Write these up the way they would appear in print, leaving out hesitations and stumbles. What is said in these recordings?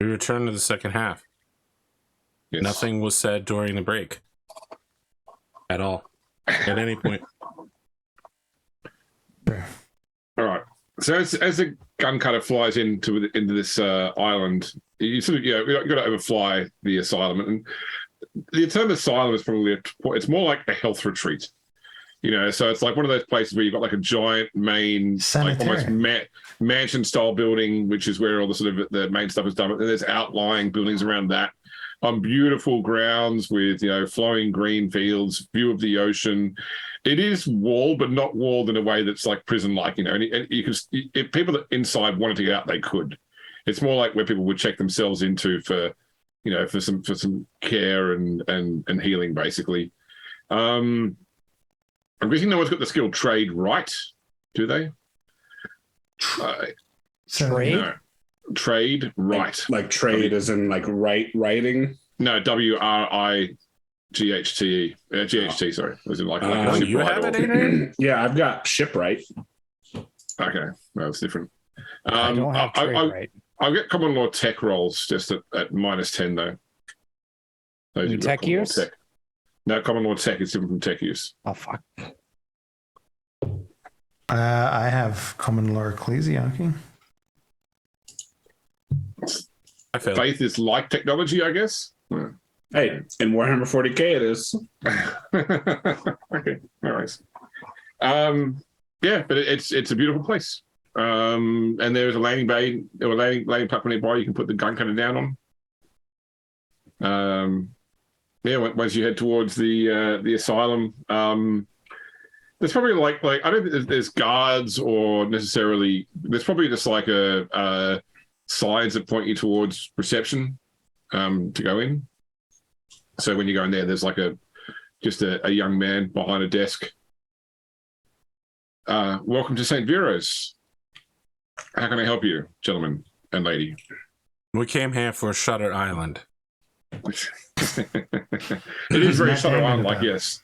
We return to the second half. Yes. Nothing was said during the break. At all. At any point. All right. So as the gun cutter flies into this island, you sort of you've got to overfly the asylum, and the term asylum is probably it's more like a health retreat. So it's like one of those places where you've got like a giant main, like almost mansion style building, which is where all the sort of the main stuff is done. And there's outlying buildings around that on beautiful grounds with flowing green fields, view of the ocean. It is walled, but not walled in a way that's like prison-like, and you can, if people inside wanted to get out, they could. It's more like where people would check themselves into for some care and healing, basically. I'm guessing no one's got the skill trade right, do they? Trade? No. Trade right. Like trade as in like writing? No, WRIGHT. GHT, sorry. Was it like you have it, Adrian? Yeah, I've got shipwright. Okay, no, it's different. I don't have trade right. I'll get common law tech rolls just at -10 though. Those tech use? No, common law tech is different from tech use. Oh fuck. I have common law ecclesiarchy. Faith is like technology, I guess. Hey, in Warhammer 40K it is. Okay, anyways. Yeah, but it's a beautiful place. And there's a landing bay or landing platform nearby you can put the gun cutter down on. Yeah, once you head towards the asylum, there's probably like I don't think there's guards or necessarily. There's probably just like a signs that point you towards reception to go in. So when you go in there's like just a young man behind a desk. Welcome to St. Vero's. How can I help you, gentlemen and lady? We came here for Shutter Island. It is very Shutter Island-like, yes.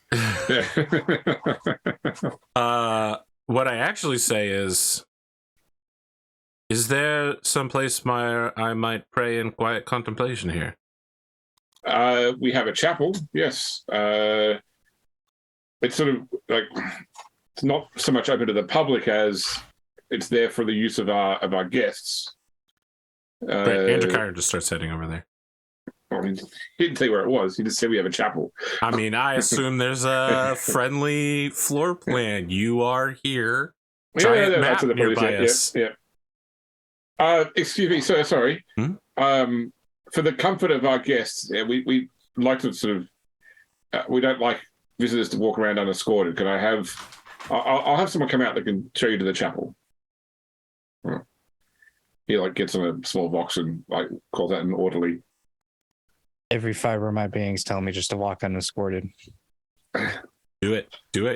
What I actually say is there someplace I might pray in quiet contemplation here? We have a chapel, yes. It's sort of like it's not so much open to the public as it's there for the use of our guests. Androchiron just starts heading over there. Well, he didn't say where it was. He just said we have a chapel. I mean, I assume there's a friendly floor plan. You are here. Giant map nearby us. Yeah. Excuse me, sir. Sorry. For the comfort of our guests, we like to sort of. We don't like visitors to walk around unescorted. Can I have? I'll have someone come out that can show you to the chapel. He gets on a small box and calls out an orderly. Every fiber of my being's telling me just to walk unescorted. Do it.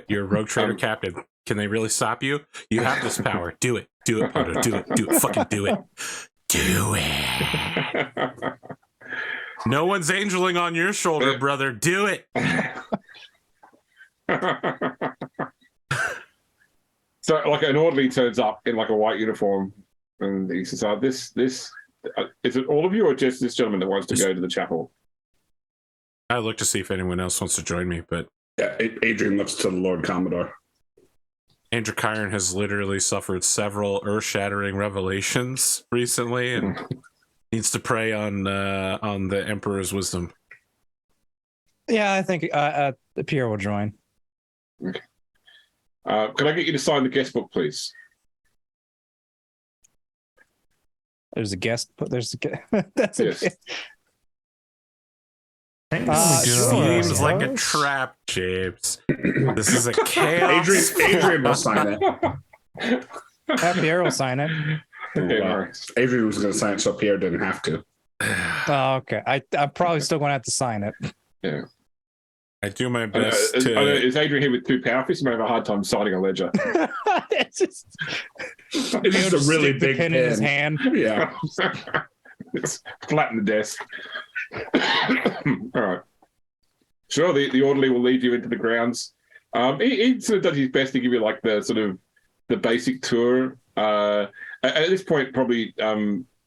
You're a rogue trader captain. Can they really stop you? You have this power. Do it, Proto. Do it. Fucking do it. Do it. No one's angeling on your shoulder, brother. Do it. So, an orderly turns up in a white uniform, and he says, "This is it all of you, or just this gentleman that wants to go to the chapel?" I look to see if anyone else wants to join me, but yeah, Adrian looks to the Lord Commodore. Androchiron has literally suffered several earth-shattering revelations recently, and needs to prey on the Emperor's wisdom. Yeah, I think Pierre will join. Okay. Can I get you to sign the guest book, please? There's a guest. There's a guest. That's yes. a guest. Seems like a trap, James. This is a chaos. Adrian will sign it. Pierre will sign it. Okay, well, Adrian was going to sign it, so Pierre didn't have to. Oh, okay. I'm probably still going to have to sign it. Yeah. I do my best Is Adrian here with 2 power fists? He might have a hard time signing a ledger. It's just a really big pen in his hand. Yeah. It's flat in the desk. All right. Sure, the orderly will lead you into the grounds. He sort of does his best to give you the sort of the basic tour. At this point, probably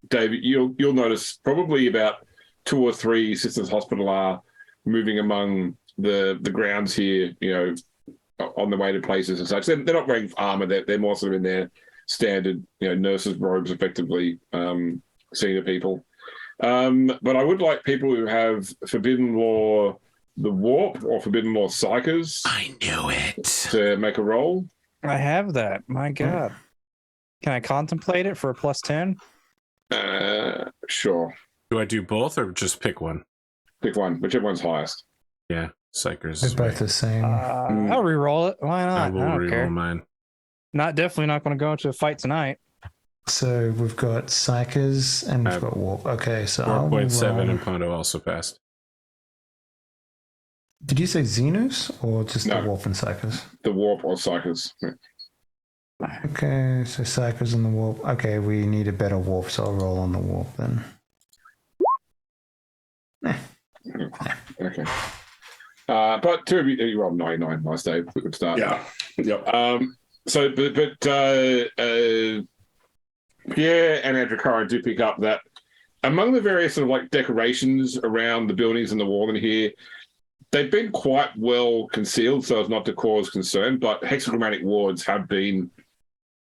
David, you'll notice probably about 2 or 3 Sisters Hospital are moving among the grounds here, on the way to places and such. They're not wearing armor. They're more sort of in their standard, nurses' robes, effectively, senior people. But I would like people who have Forbidden Law the Warp or Forbidden Law Psychers. I knew it. To make a roll. I have that. My God. Can I contemplate it for a +10? Sure. Do I do both or just pick one? Pick one, whichever one's highest. Yeah, Psychers. They're both the same. I'll re-roll it. Why not? I will don't care. reroll mine. Definitely not going to go into a fight tonight. So we've got Psychers and we've got Warp. Okay, so 4.7 and Pondo also passed. Did you say Xenos or just No. the Warp and Psychers? The Warp or Psychers. Okay, so Psychers and the Warp. Okay, we need a better Warp, so I'll roll on the Warp then. Okay. But 2 of you rolled 99. Nice, Dave. Good start. Yeah. Yep. But Pierre and Androchiron do pick up that among the various sort of like decorations around the buildings and the wall in here, they've been quite well concealed so as not to cause concern, but hexagrammatic wards have been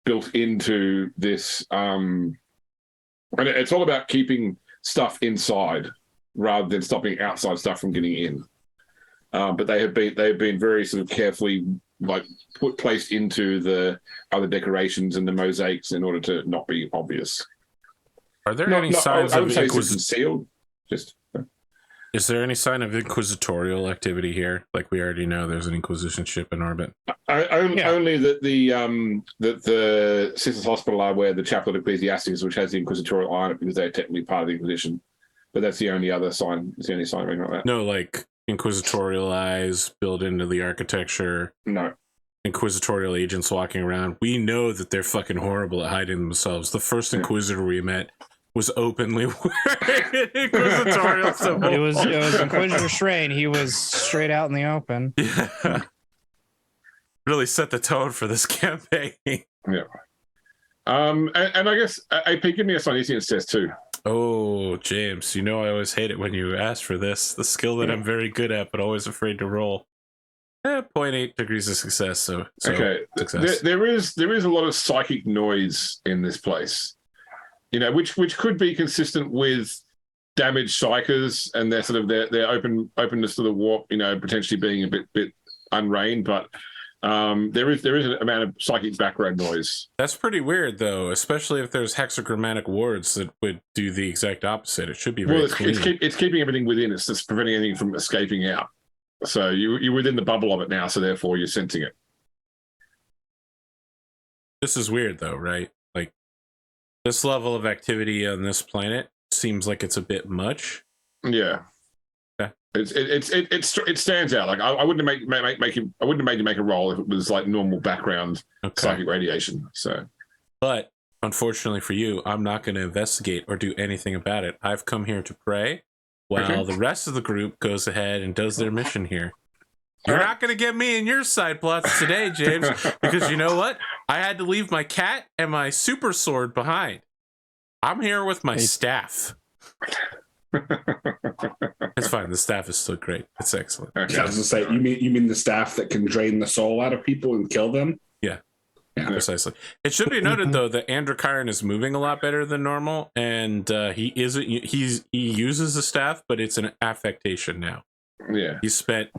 built into this. And it's all about keeping stuff inside rather than stopping outside stuff from getting in. But they've been very sort of carefully placed into the other decorations and the mosaics in order to not be obvious. Are there any signs I of would say it's concealed? Is there any sign of inquisitorial activity here? Like we already know, there's an Inquisition ship in orbit. Only that the Sisters Hospital are where the Chapel of Ecclesiastes, which has the Inquisitorial eye on it, because they're technically part of the Inquisition. But that's the only other sign. It's the only sign like that. No, like inquisitorial eyes built into the architecture. No. Inquisitorial agents walking around. We know that they're fucking horrible at hiding themselves. The first Inquisitor we met was openly wearing inquisitorial symbol. It was Inquisitor Shrain. He was straight out in the open. Yeah. Really set the tone for this campaign. Yeah. And I guess AP, give me a Sinesian test too. Oh, James, I always hate it when you ask for this. The skill that I'm very good at, but always afraid to roll. 0.8 degrees of success. So okay, success. There is a lot of psychic noise in this place, which could be consistent with damaged psychers and their sort of their openness to the warp, potentially being a bit unreined, but there is an amount of psychic background noise. That's pretty weird, though, especially if there's hexagrammatic wards that would do the exact opposite. It should be very clean. It's keeping everything within. It's just preventing anything from escaping out. So you're within the bubble of it now, so therefore you're sensing it. This is weird, though, right? Like, this level of activity on this planet seems like it's a bit much. Yeah. Yeah. It stands out. Like I wouldn't have made you make a roll if it was like normal background psychic radiation. So, but unfortunately for you, I'm not going to investigate or do anything about it. I've come here to pray while the rest of the group goes ahead and does their mission here. You're not going to get me in your side plots today, James, because you know what? I had to leave my cat and my super sword behind. I'm here with my staff. It's fine. The staff is still great. It's excellent. Okay. Yeah, I was gonna say, you mean the staff that can drain the soul out of people and kill them? Yeah. Precisely. It should be noted though that Androchiron is moving a lot better than normal, and he uses the staff, but it's an affectation now. Yeah. He spent.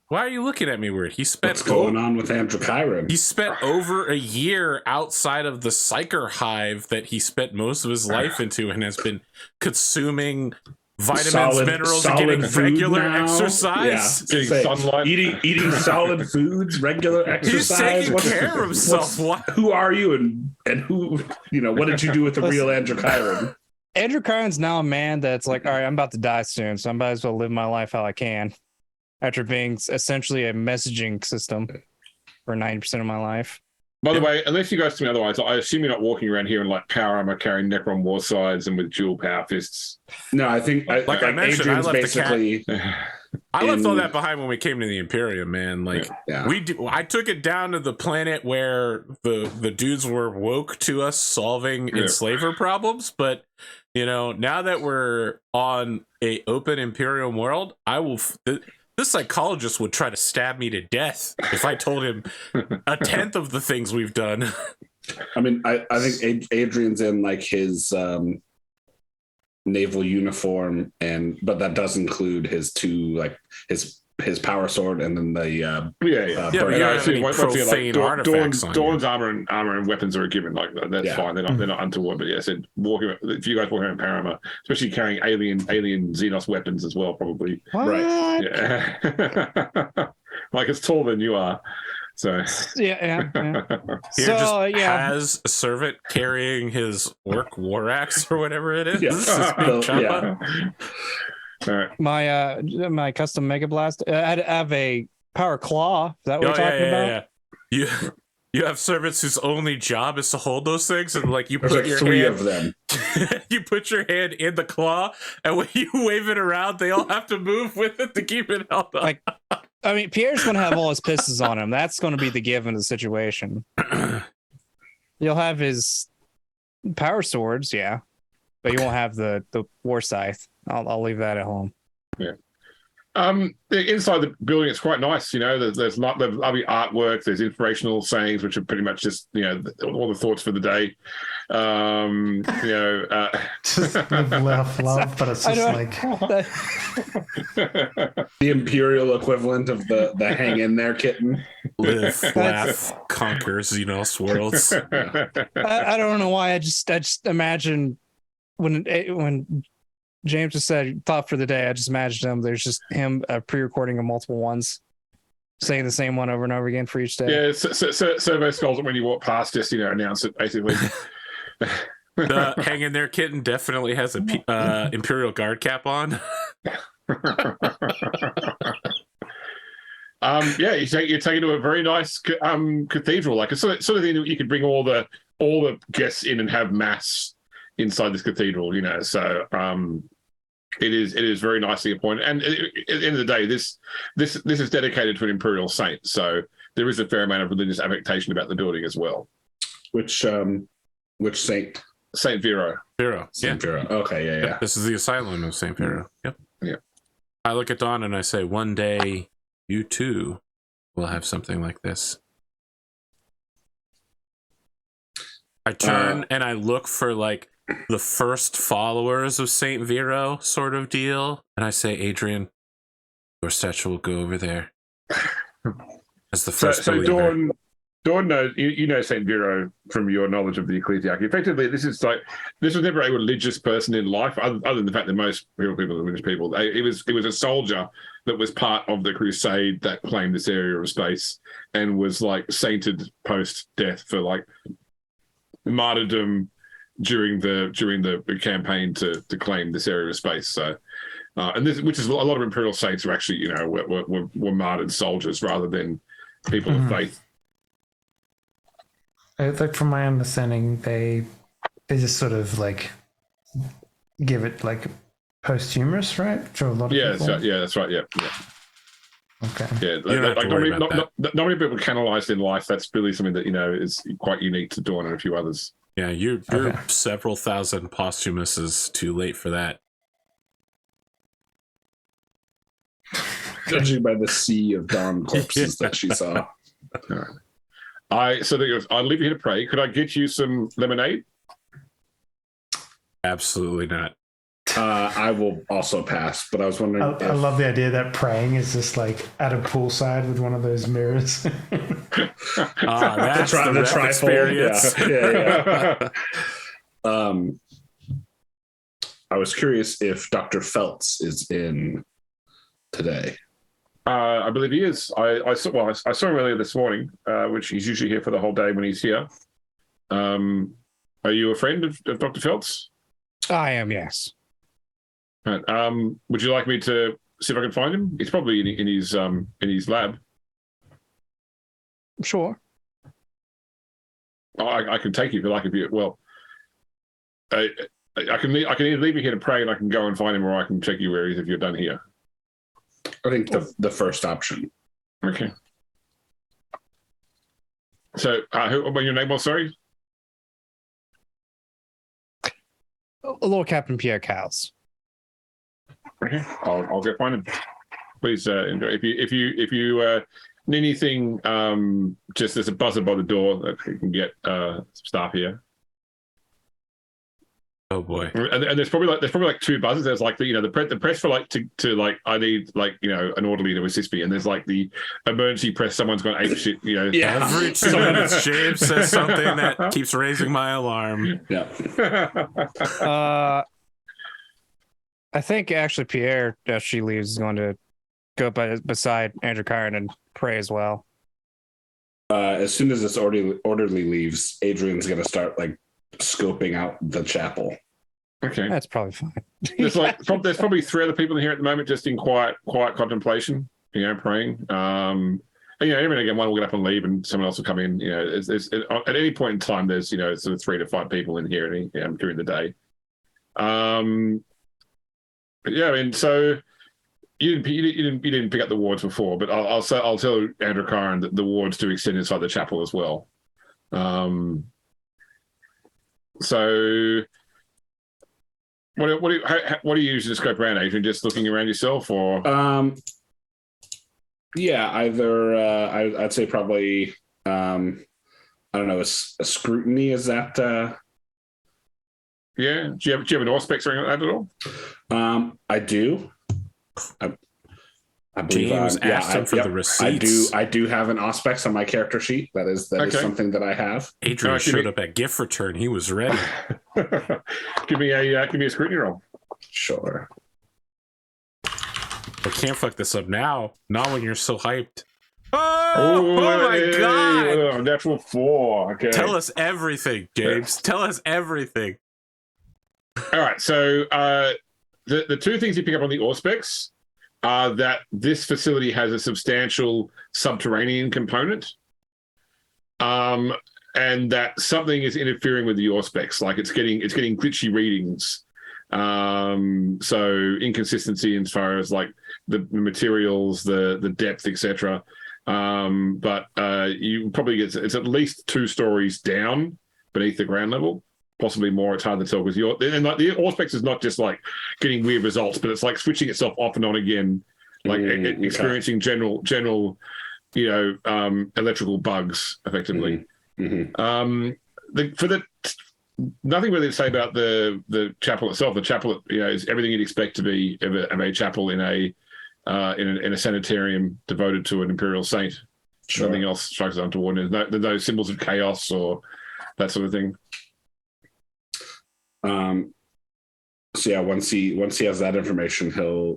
Why are you looking at me weird? He spent. What's going on with Androchiron? He spent over a year outside of the Psyker hive that he spent most of his life into, and has been consuming vitamins, minerals, and getting regular exercise. Getting sunlight. Eating solid foods, regular exercise. He's taking care of himself. Who are you and who, what did you do with the real Androchiron? Androchiron's now a man that's like, all right, I'm about to die soon, so I might as well live my life how I can. After being essentially a messaging system for 90% of my life. By the way, unless you guys tell me otherwise, I assume you're not walking around here in like power armor, carrying Necron war sides and with dual power fists. No, I think I mentioned, Adrian's I left basically I left all that behind when we came to the Imperium, man. Like I took it down to the planet where the dudes were woke to us solving enslaver problems. But now that we're on a open Imperium world, I will. This psychologist would try to stab me to death if I told him a tenth of the things we've done. I mean, I think Adrian's in like his naval uniform, but that does include his two, like his power sword and then the profane artifacts on Dawn's armor and weapons are a given. Like that's fine. They're not untoward. But yeah, I said if you guys walk around Parama, especially carrying alien Xenos weapons as well, probably. What? Right. Yeah. Like it's taller than you are. So yeah. Has a servant carrying his orc war axe or whatever it is. Yeah. All right. My custom Mega Blast. I have a power claw. Is that what we're talking about? Yeah. You have servants whose only job is to hold those things, and like you There's put like your three hand, of them. you put your hand in the claw, and when you wave it around, they all have to move with it to keep it held up. Like, I mean, Pierre's going to have all his pistols on him. That's going to be the given of the situation. You'll have his power swords, yeah, but you won't have the war scythe. I'll leave that at home. Yeah. Inside the building, it's quite nice. There's lovely artwork. There's inspirational sayings, which are pretty much just all the thoughts for the day. Just live, love, but it's just like the Imperial equivalent of the hang in there kitten. Live, laugh, conquer Xenos worlds. I don't know why. I just imagine when James just said thought for the day, I just imagined him. There's just him pre-recording of multiple ones, saying the same one over and over again for each day. Yeah, Servo Skulls, when you walk past, just announce it basically. The hang in there kitten definitely has a Imperial Guard cap on. You take it to a very nice cathedral, like a sort of thing that you could bring all the guests in and have mass inside this cathedral, So it is very nicely appointed, and at the end of the day, this is dedicated to an imperial saint, so there is a fair amount of religious affectation about the building as well. Which saint? Saint Vero. Saint Vero. Okay, yeah. This is the asylum of Saint Vero. Yep. Yeah. I look at Dawn and I say, one day you too will have something like this. I turn and I look for like the first followers of Saint Vero sort of deal, and I say, Adrian, your statue will go over there as the first believer. Dawn knows, you know Saint Vero from your knowledge of the ecclesiarchy. Effectively, this was never a religious person in life, other than the fact that most real people are religious people. It was a soldier that was part of the crusade that claimed this area of space and was like sainted post death for like martyrdom during the campaign to claim this area of space. So, and this, which is a lot of imperial saints were actually were martyred soldiers rather than people of faith. Like from my understanding, they just sort of like give it like posthumous, right? To a lot of people. That's right. Yeah. Okay. Yeah, not many people canonized in life. That's really something that is quite unique to Dawn and a few others. Yeah, you're several thousand posthumus too late for that. Judging by the sea of Dawn corpses that she saw. All right. I'll leave you here to pray. Could I get you some lemonade? Absolutely not. I will also pass, but I was wondering. I love the idea that praying is just like at a poolside with one of those mirrors. That's the rep experience. Yeah. I was curious if Dr. Feltz is in today. I believe he is. I saw him earlier this morning, which he's usually here for the whole day when he's here. Are you a friend of Dr. Feltz? I am, yes. Right. Would you like me to see if I can find him? He's probably in his lab. Sure. I can take you if you like. I can either leave you here to pray and I can go and find him, or I can check you where he is if you're done here. I think the first option. Okay. So, what your name was? Sorry. Lord Captain Pierre Cowles. Okay, I'll go find him. Please enjoy. If you need anything, just there's a buzzer by the door that you can get some staff here. Oh boy. And there's probably like two buzzers. There's like the press for like to like I need like an orderly to assist me, and there's like the emergency press. Someone's gone ape shit. Yeah. Every 2 minutes, James says something that keeps raising my alarm. Yeah. I think actually Pierre, as she leaves, is going to go beside Androchiron and pray as well. As soon as this orderly leaves, Adrian's going to start like scoping out the chapel. Okay, that's probably fine. There's probably 3 other people in here at the moment, just in quiet contemplation, praying. And every now and again, one will get up and leave, and someone else will come in. At any point in time, there's sort of 3 to 5 people in here during the day. But yeah, I mean, so you didn't pick up the wards before, but I'll tell Androchiron that the wards do extend inside the chapel as well. So what do you usually scope around, Adrian? Just looking around yourself, or yeah, either I'd say probably I don't know, a scrutiny. Is that yeah? Do you have an auspex or anything like that at all? I do. I believe James asked him for the receipts. I do have an auspex on my character sheet. That is something that I have. Adrian showed up at gift return. He was ready. Give me a scrutiny roll. Sure. I can't fuck this up now. Not when you're so hyped. Oh my god! Natural 4. Okay. Tell us everything, James. Tell us everything. All right. So the 2 things you pick up on the auspex are that this facility has a substantial subterranean component, and that something is interfering with the auspex, like it's getting glitchy readings, so inconsistency as far as like the materials, the depth, etc. But you probably get it's at least 2 stories down beneath the ground level. Possibly more. It's hard to tell because the auspex is not just like getting weird results, but it's like switching itself off and on again, like experiencing general electrical bugs effectively. Mm-hmm. Nothing really to say about the chapel itself. The chapel is everything you'd expect to be of a chapel in a sanitarium devoted to an imperial saint. Sure. Nothing else strikes untoward. There's no symbols of chaos or that sort of thing. So yeah, once he has that information, he'll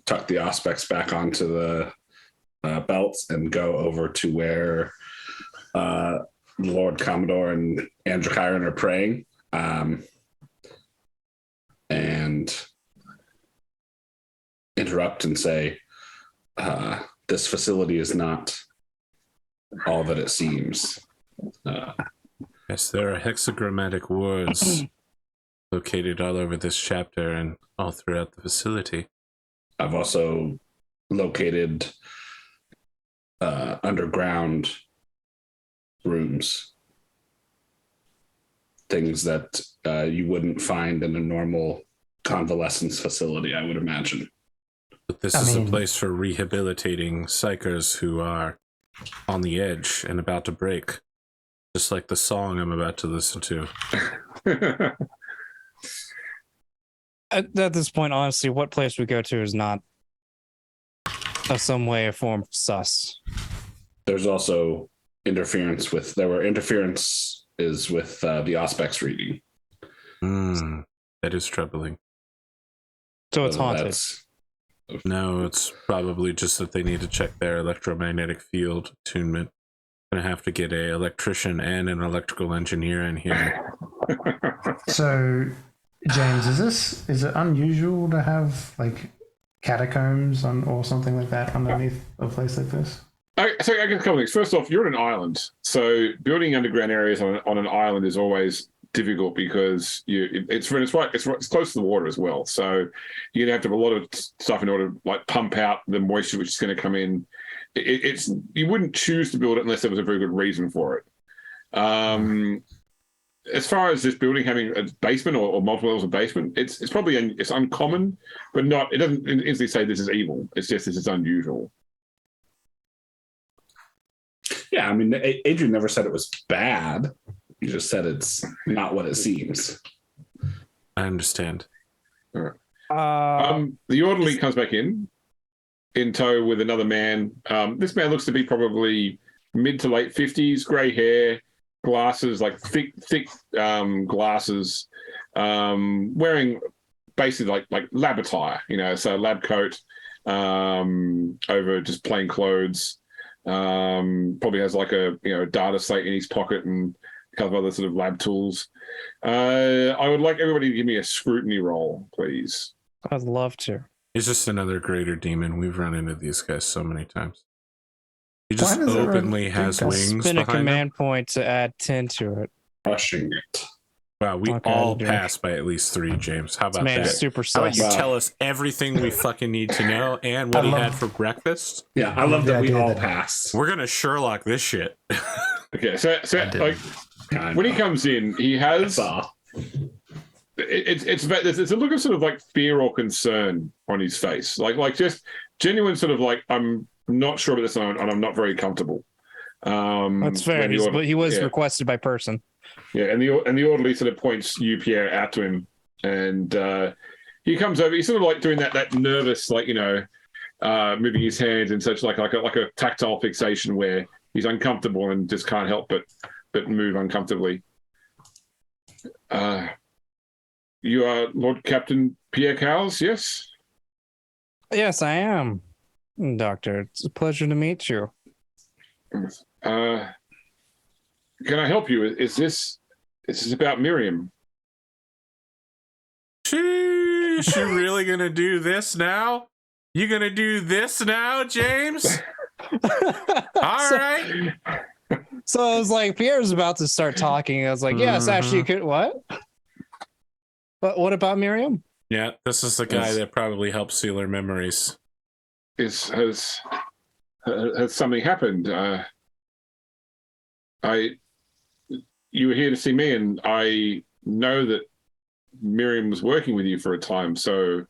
tuck the auspex back onto the belts and go over to where Lord Commodore and Androchiron are praying, and interrupt and say, this facility is not all that it seems. Yes, there are hexagrammatic words located all over this chapter and all throughout the facility. I've also located underground rooms, things that you wouldn't find in a normal convalescence facility, I would imagine. But this is a place for rehabilitating psychers who are on the edge and about to break, just like the song I'm about to listen to. At this point, honestly, what place we go to is not of some way or form sus. There's also interference with the auspex reading. That is troubling. So it's haunted. No, it's probably just that they need to check their electromagnetic field attunement. Gonna have to get an electrician and an electrical engineer in here. So, James, is it unusual to have like catacombs or something like that underneath a place like this? So I guess a couple things. First off, you're on an island, so building underground areas on an island is always difficult because it's close to the water as well. So you're gonna have to have a lot of stuff in order to like pump out the moisture which is going to come in. It's you wouldn't choose to build it unless there was a very good reason for it. As far as this building having a basement or multiple levels of basement, it's probably it's uncommon, but not. It doesn't instantly say this is evil. It's just this is unusual. Yeah, I mean, Adrian never said it was bad. He just said it's not what it seems. I understand. All right. The orderly comes back in tow with another man. This man looks to be probably mid to late 50s, grey hair, glasses, like thick glasses, wearing basically like lab attire, so lab coat over just plain clothes. Probably has like a data slate in his pocket and a couple of other sort of lab tools. I would like everybody to give me a scrutiny roll, please. I'd love to. He's just another greater demon. We've run into these guys so many times. He Why just does everyone openly has think that's- wings Spin a behind him. command point to add 10 to it. Crushing it. Wow, we Okay, all Adrian. passed by at least 3, James. How about Man, that? super How about sus. you tell us everything we fucking need to know and what I he love- had for breakfast? Yeah, I love that we idea all that- passed. We're gonna Sherlock this shit. Okay, so did. like Kind when he of. comes in, he has Saw. it's a look of sort of like fear or concern on his face, like just genuine sort of like I'm not sure about this and I'm not very comfortable. That's fair. when the He was yeah. requested by person. Yeah, and the orderly sort of points you, Pierre, out to him, and he comes over. He's sort of like doing that nervous, like moving his hands and such, like a tactile fixation where he's uncomfortable and just can't help but move uncomfortably. You are Lord Captain Pierre Cowles, yes? Yes, I am, Doctor. It's a pleasure to meet you. Can I help you? Is this about Miriam? She really gonna do this now? You gonna do this now, James? All right. So I was like, Pierre's about to start talking. I was like, yes, actually, you could. What? But what about Miriam? Yeah, this is the guy Yes. that probably helped seal her memories. Has something happened? You were here to see me, and I know that Miriam was working with you for a time. So,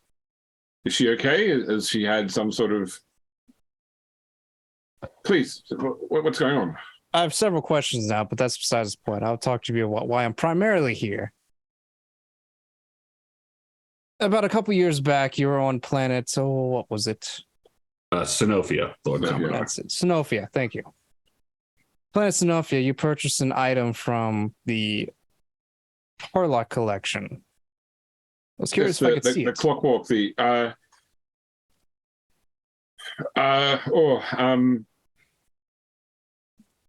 is she okay? Has she had some sort of? Please, what's going on? I have several questions now, but that's besides the point. I'll talk to you about why I'm primarily here. About a couple years back, you were on planet. So what was it? Sinofia, Lord Sinofia. Commodore. That's it. Sinofia. Thank you. Planet Sinofia. You purchased an item from the Harlock collection. I was curious if I could see the it. clockwork.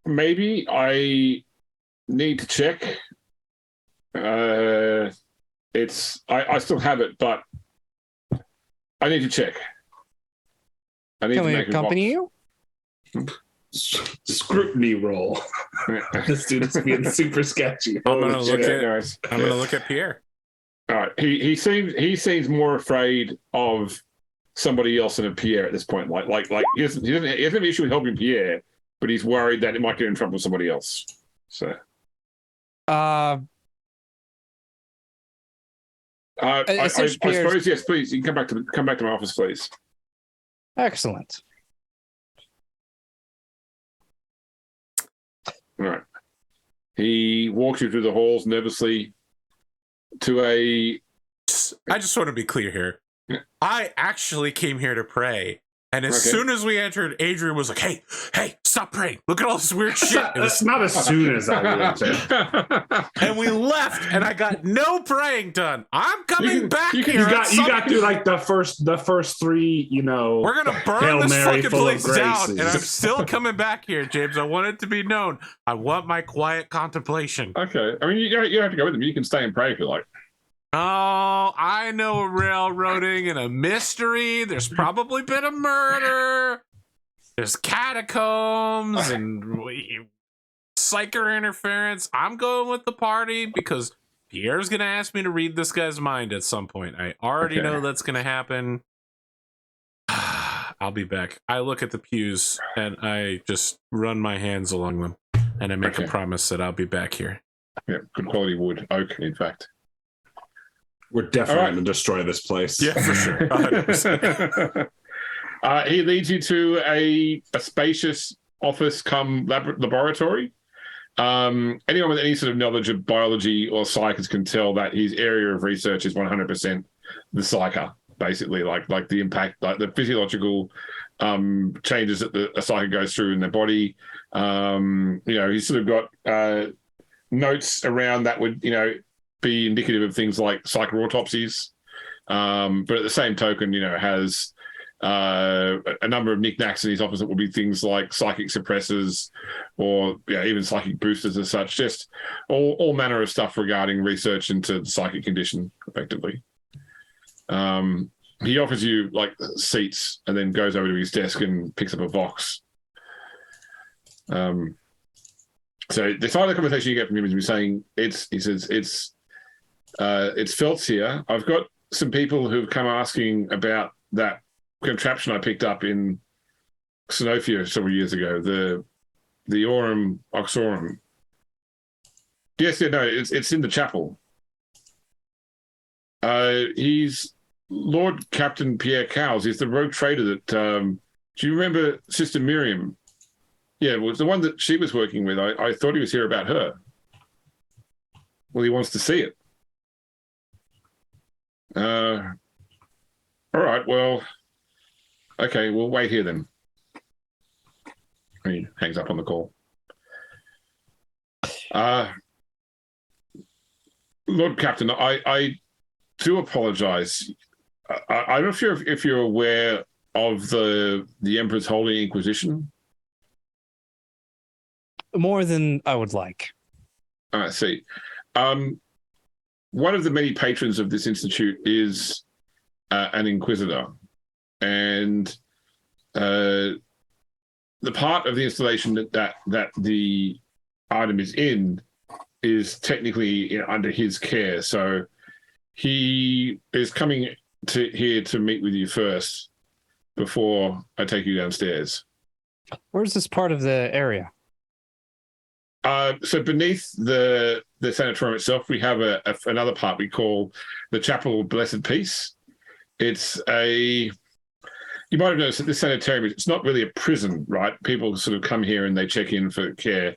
Maybe I need to check. I still have it, but I need to check. I need Can to we make a accompany you? Scrutiny roll. This dude is being super sketchy. I'm gonna look at. Anyways. I'm gonna look at Pierre. All right. He seems more afraid of somebody else than Pierre at this point. Like he doesn't have an issue with helping Pierre, but he's worried that it might get in trouble with somebody else. So I suppose yes, please. You can come back to my office, please. Excellent. All right. He walks you through the halls nervously to a. I just want to be clear here. I actually came here to pray. And as Okay. soon as we entered, Adrian was like, hey, stop praying. Look at all this weird shit. It was- It's not as soon as I went in. and we left, and I got no praying done. I'm coming back you can- here. You at some- got through like the first 3, We're going to burn Hail this Mary fucking full of place down. graces. And I'm still coming back here, James. I want it to be known. I want my quiet contemplation. Okay. I mean, you don't have to go with them. You can stay and pray if you like. Oh, I know a railroading and a mystery. There's probably been a murder. There's catacombs and psyker interference. I'm going with the party because Pierre's gonna ask me to read this guy's mind at some point. I already know that's gonna happen. I'll be back. I look at the pews and I just run my hands along them, and I make a promise that I'll be back here. Yeah, good quality wood, oak, in fact. We're definitely going to destroy this place. Yeah, for sure. 100%. He leads you to a spacious office come laboratory. Anyone with any sort of knowledge of biology or psychics can tell that his area of research is 100% the psyker, basically, like the impact, like the physiological changes that a psychic goes through in their body. He's sort of got notes around that would, be indicative of things like psychic autopsies. But at the same token, has a number of knickknacks in his office that will be things like psychic suppressors or even psychic boosters as such, just all manner of stuff regarding research into the psychic condition, effectively. He offers you like seats and then goes over to his desk and picks up a Vox. So the side of the conversation you get from him is saying, he says, it's Feltz here. I've got some people who've come asking about that contraption I picked up in Xenofia several years ago, the Aurum Oxorum. Yes, it's in the chapel. He's Lord Captain Pierre Cowles. He's the rogue trader that. Do you remember Sister Miriam? Yeah, it was the one that she was working with. I thought he was here about her. Well, he wants to see it. All right, well, okay, we'll wait here then. He hangs up on the call. Lord Captain, I do apologize. I'm not sure if you're aware of the Emperor's Holy Inquisition. More than I would like. I see. One of the many patrons of this institute is an Inquisitor, and the part of the installation that the item is in is technically under his care. So he is coming here to meet with you first before I take you downstairs. Where's this part of the area? So beneath the sanatorium itself, we have another part we call the Chapel of Blessed Peace. It's you might have noticed that this sanitarium, it's not really a prison, right? People sort of come here and they check in for care.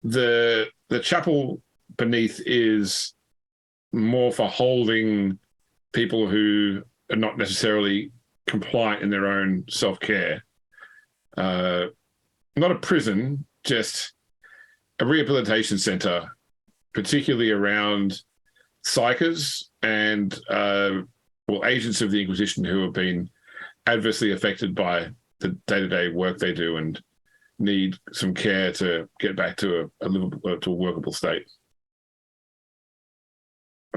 The chapel beneath is more for holding people who are not necessarily compliant in their own self-care. Not a prison, just a rehabilitation center, particularly around psychers and agents of the Inquisition who have been adversely affected by the day-to-day work they do and need some care to get back to a workable state.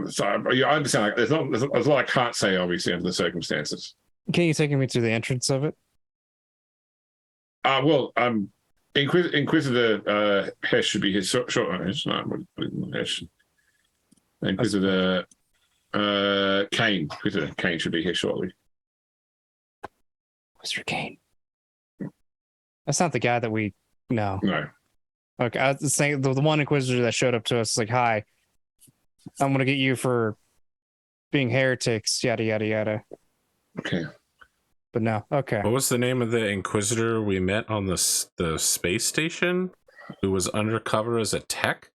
So I understand. Like, there's a lot I can't say, obviously, under the circumstances. Can you take me through the entrance of it? Inquisitor Hesh should be his short. Hesh, Inquisitor Kane. Inquisitor Kane should be here shortly. Mr. Kane. That's not the guy that we know. No. Okay, I was saying the one Inquisitor that showed up to us like, "Hi, I'm gonna get you for being heretics." Yada yada yada. Okay. But no. Okay. What was the name of the Inquisitor we met on the space station, who was undercover as a tech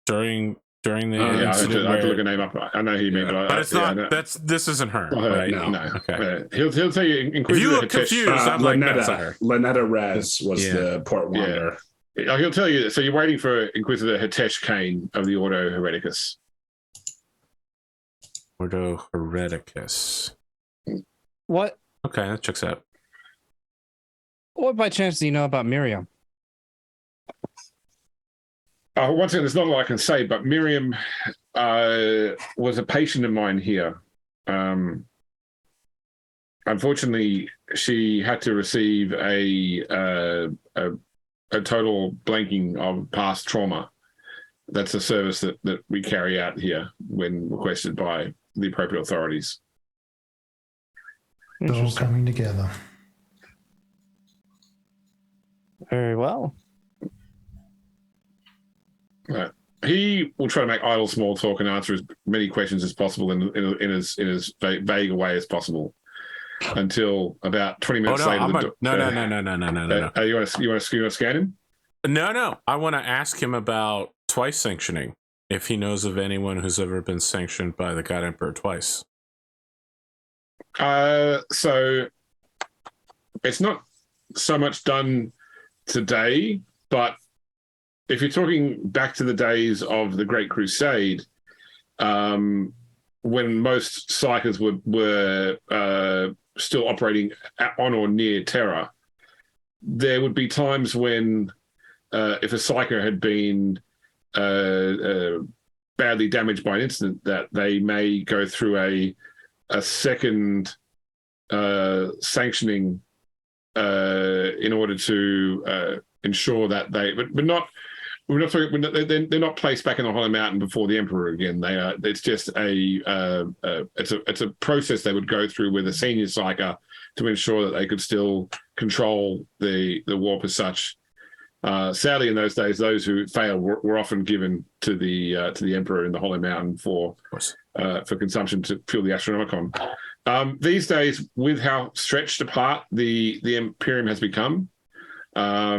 during the I have to look a name up. I know who you mean, but it's not. This isn't her. Right? No. Okay. He'll tell you. If you look confused, I'm like, that's not her. Lynetta Rez was the port wanderer. Yeah. He'll tell you. So you're waiting for Inquisitor Hitesh Kane of the Ordo Hereticus. Ordo Hereticus. What? Okay, that checks out. What by chance do you know about Miriam? Once again, there's not a lot I can say, but Miriam was a patient of mine here. Unfortunately, she had to receive a total blanking of past trauma that's a service that we carry out here when requested by the appropriate authorities. It's all coming together. Very well. He will try to make idle small talk and answer as many questions as possible in as vague a way as possible until about 20 minutes later. No. You want to scan him? No. I want to ask him about twice sanctioning. If he knows of anyone who's ever been sanctioned by the God Emperor twice. So it's not so much done today, but if you're talking back to the days of the Great Crusade, when most psychers were still operating on or near Terra, there would be times when if a psyker had been badly damaged by an incident, that they may go through a second sanctioning in order to ensure that they're not placed back in the Hollow Mountain before the Emperor again. It's just it's a process they would go through with a senior psyker to ensure that they could still control the warp as such. Sadly, in those days, those who failed were often given to the Emperor in the Hollow Mountain for consumption to fuel the Astronomicon. These days, with how stretched apart the Imperium has become, I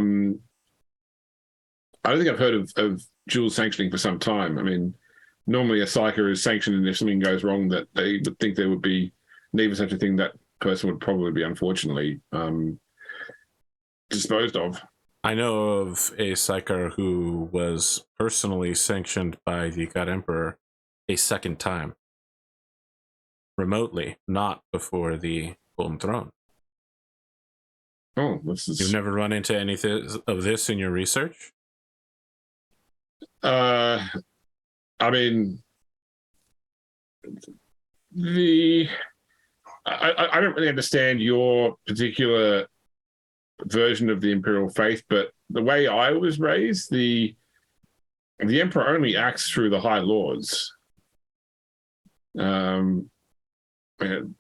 don't think I've heard of dual sanctioning for some time. I mean, normally a psyker is sanctioned, and if something goes wrong, that they would think there would be need for such a thing, that person would probably be unfortunately disposed of. I know of a psyker who was personally sanctioned by the God Emperor a second time. Remotely, not before the Golden Throne. Oh, You've never run into anything of this in your research? I mean, I don't really understand your particular version of the Imperial faith, but the way I was raised, the Emperor only acts through the High Lords. I heard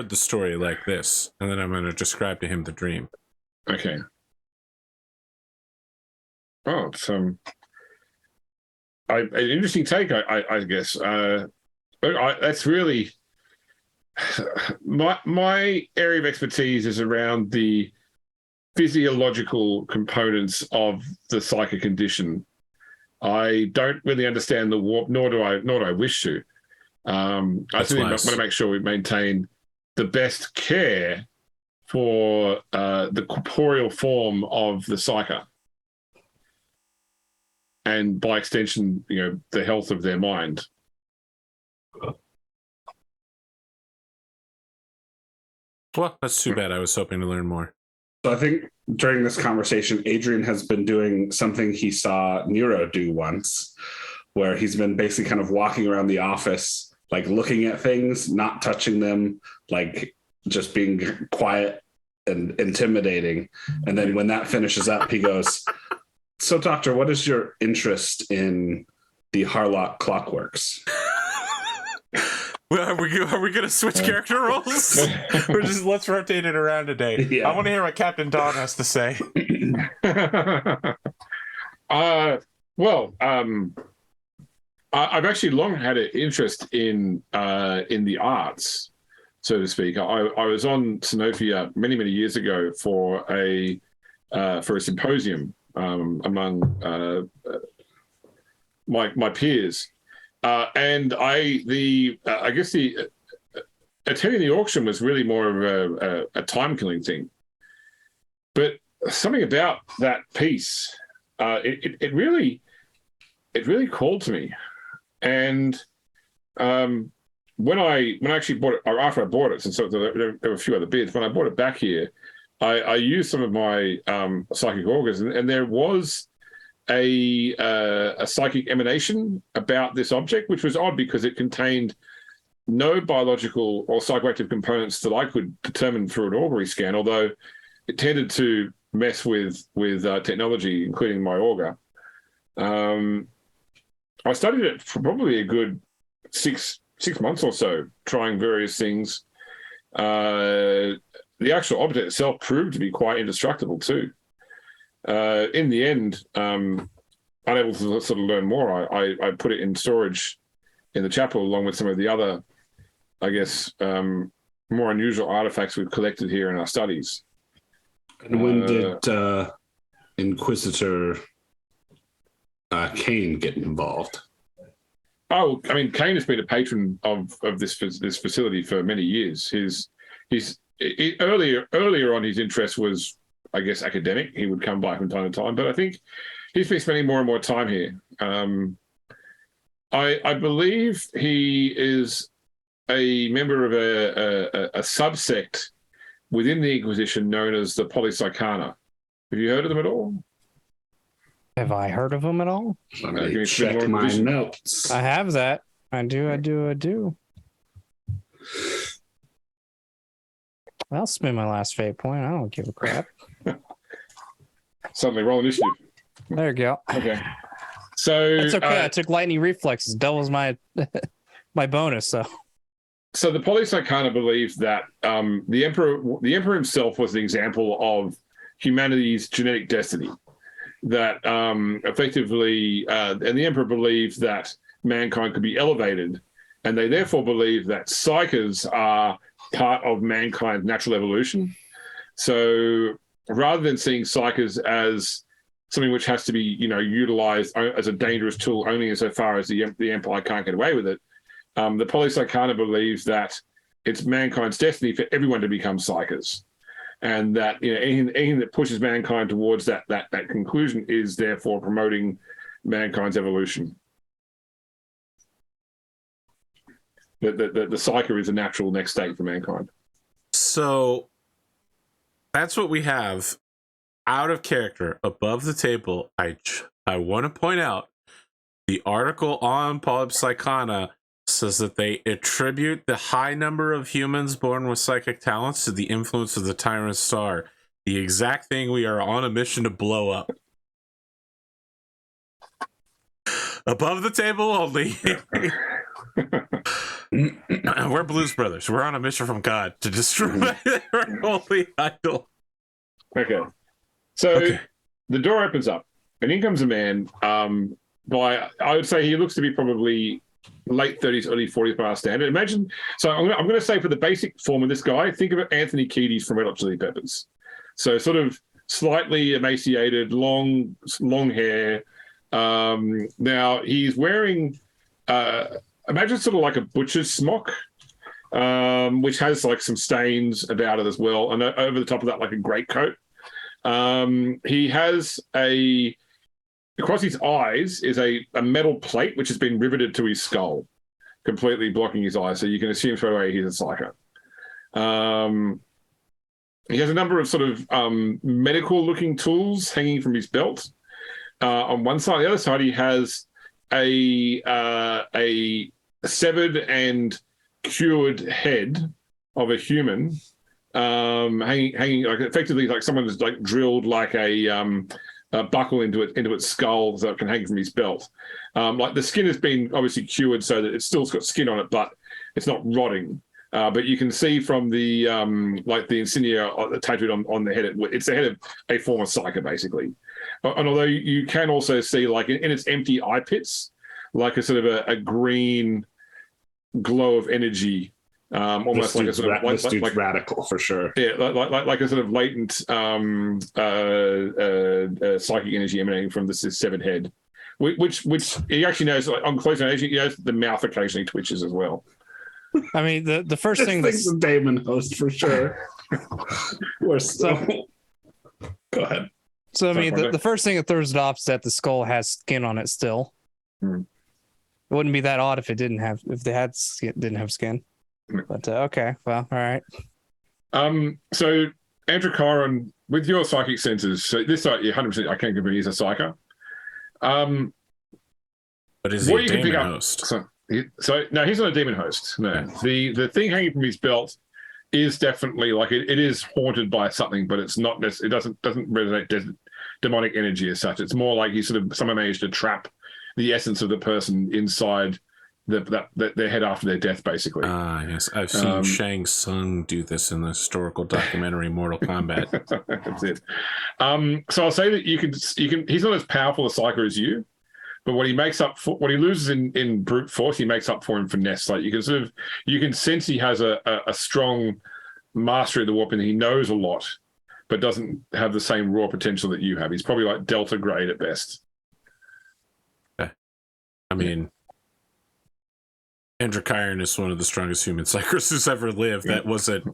the story like this, and then I'm going to describe to him the dream. Okay. Oh, it's an interesting take, I guess. That's really my area of expertise is around the physiological components of the psychic condition. I don't really understand the warp, nor do I wish to. I simply want to make sure we maintain the best care for the corporeal form of the psyker, and by extension, the health of their mind. Well, that's too bad. I was hoping to learn more. So I think during this conversation, Adrian has been doing something he saw Nero do once, where he's been basically kind of walking around the office, like looking at things, not touching them, like just being quiet and intimidating. And then when that finishes up, he goes, "So, Doctor, what is your interest in the Harlock Clockworks?" Well, are we going to switch character roles? Or just let's rotate it around today? Yeah. I want to hear what Captain Don has to say. I've actually long had an interest in the arts, so to speak. I was on Sanofi many years ago for a symposium among my peers. And I guess attending the auction was really more of a time killing thing. But something about that piece, it really called to me. And when I actually bought it, or after I bought it, since there were a few other bids, when I bought it back here, I used some of my psychic augurs, and there was a psychic emanation about this object, which was odd because it contained no biological or psychoactive components that I could determine through an augury scan, although it tended to mess with technology, including my augur. I studied it for probably a good six months or so, trying various things. The actual object itself proved to be quite indestructible too. In the end, unable to sort of learn more, I put it in storage in the chapel along with some of the other, I guess, more unusual artifacts we've collected here in our studies. And when did Inquisitor Kane get involved? Oh, I mean, Kane has been a patron of this facility for many years. Earlier on, his interest was, I guess, academic. He would come by from time to time, but I think he's been spending more and more time here. I believe he is a member of a subsect within the Inquisition known as the Polypsychana. Have you heard of them at all? Have I heard of him at all? Let me check my notes. I have that. I do. I'll spend my last fate point. I don't give a crap. Suddenly roll initiative. There you go. Okay. So that's okay. I took lightning reflexes. Doubles my my bonus. So the Polypsychana believe that the Emperor himself was an example of humanity's genetic destiny. That effectively, and the Emperor believed that mankind could be elevated, and they therefore believe that psykers are part of mankind's natural evolution. So rather than seeing psykers as something which has to be, utilized as a dangerous tool only insofar as the Empire can't get away with it, the Polypsychana believes that it's mankind's destiny for everyone to become psykers. And that anything that pushes mankind towards that conclusion is therefore promoting mankind's evolution. The psyker is a natural next state for mankind. So that's what we have out of character above the table. I want to point out the article on Polypsychana says that they attribute the high number of humans born with psychic talents to the influence of the Tyrant Star, the exact thing we are on a mission to blow up. Above the table only. We're Blues Brothers. We're on a mission from God to destroy their holy idol. Okay. So the door opens up, and in comes a man. I would say he looks to be probably late 30s, early 40s by our standard. Imagine, so I'm going to say for the basic form of this guy, think of it Anthony Kiedis from Red Hot Chili Peppers. So sort of slightly emaciated, long hair. Now he's wearing, imagine sort of like a butcher's smock, which has like some stains about it as well. And over the top of that, like a greatcoat. He has across his eyes is a metal plate which has been riveted to his skull, completely blocking his eyes. So you can assume straight away he's a psycho. He has a number of sort of medical-looking tools hanging from his belt. On one side, the other side, he has a severed and cured head of a human, hanging like effectively like someone has like drilled like a buckle into its skull so it can hang from his belt. Like the skin has been obviously cured so that it's still got skin on it, but it's not rotting. But you can see from the like the insignia tattooed on the head, it's the head of a former psyker basically. And although you can also see like in its empty eye pits, like a sort of a green glow of energy. Almost like a sort of like radical for sure. Yeah, like a sort of latent psychic energy emanating from this severed head, which he actually knows. Like on close notice, he knows the mouth occasionally twitches as well. I mean, the first thing that's a Damon host for sure. We're so. Go ahead. So I mean, the first thing that throws it off is that the skull has skin on it still. Hmm. It wouldn't be that odd if it didn't have didn't have skin. But okay, well, all right. So Androchiron, with your psychic senses, so this side, 100%, I can't convince he's a psyker. But is he a demon host? So no, he's not a demon host. No, the thing hanging from his belt is definitely like it is haunted by something, but it's not. It doesn't resonate demonic energy as such. It's more like someone managed to trap the essence of the person inside their head after their death, basically. Yes. I've seen Shang Tsung do this in the historical documentary Mortal Kombat. That's it. So I'll say that you can. He's not as powerful a psyker as you, but what he loses in brute force, he makes up for in finesse. Like you can sense he has a strong mastery of the weapon. He knows a lot, but doesn't have the same raw potential that you have. He's probably like Delta grade at best. Okay. I mean, Androchiron is one of the strongest human psychers who's ever lived. That wasn't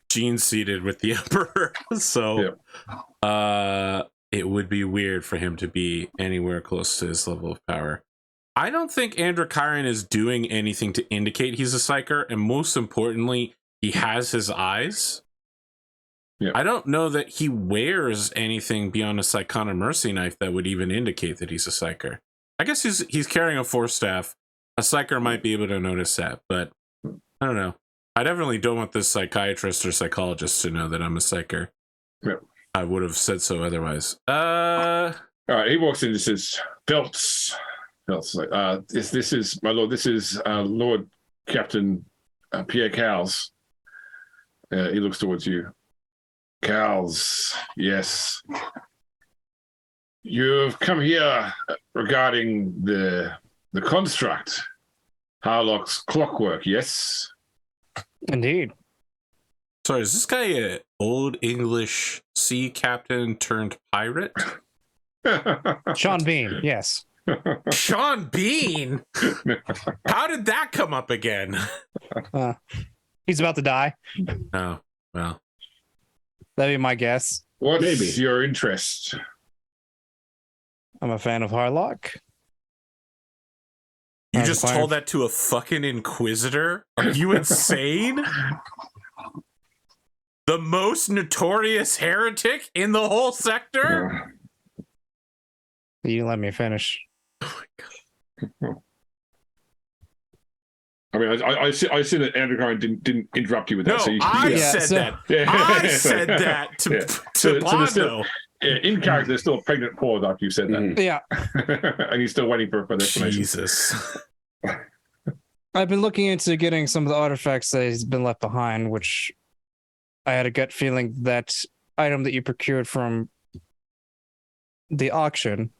gene seeded with the Emperor. So it would be weird for him to be anywhere close to his level of power. I don't think Androchiron is doing anything to indicate he's a psyker, and most importantly, he has his eyes. Yeah. I don't know that he wears anything beyond a Psychona Mercy knife that would even indicate that he's a psyker. I guess he's carrying a force staff. A psyker might be able to notice that, but I don't know. I definitely don't want this psychiatrist or psychologist to know that I'm a psyker. Yeah. I would have said so otherwise. All right, he walks in and says, Belts. This is, my lord, this is Lord Captain Pierre Cowles. He looks towards you. Cowles, yes. You've come here regarding the construct. Harlock's clockwork, yes? Indeed. Sorry, is this guy an old English sea captain turned pirate? Sean Bean, yes. Sean Bean? How did that come up again? He's about to die. Oh, well. That'd be my guess. What's your interest? I'm a fan of Harlock. You just told that to a fucking Inquisitor? Are you insane? The most notorious heretic in the whole sector? You let me finish. Oh my god. I mean, I assume that Androchiron didn't interrupt you with that. No, So I said that. Yeah. I said that to Bondo. In character, there's still a pregnant pause after you said that. Yeah. And he's still waiting for the explanation. Jesus. I've been looking into getting some of the artifacts that has been left behind, which I had a gut feeling that item that you procured from the auction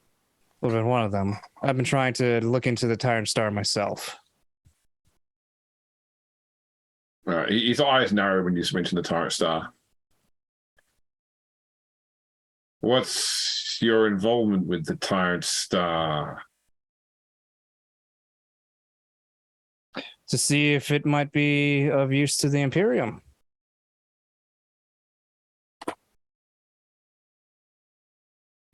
would have been one of them. I've been trying to look into the Tyrant Star myself. His eyes narrow when you mention the Tyrant Star. What's your involvement with the Tyrant Star? To see if it might be of use to the Imperium.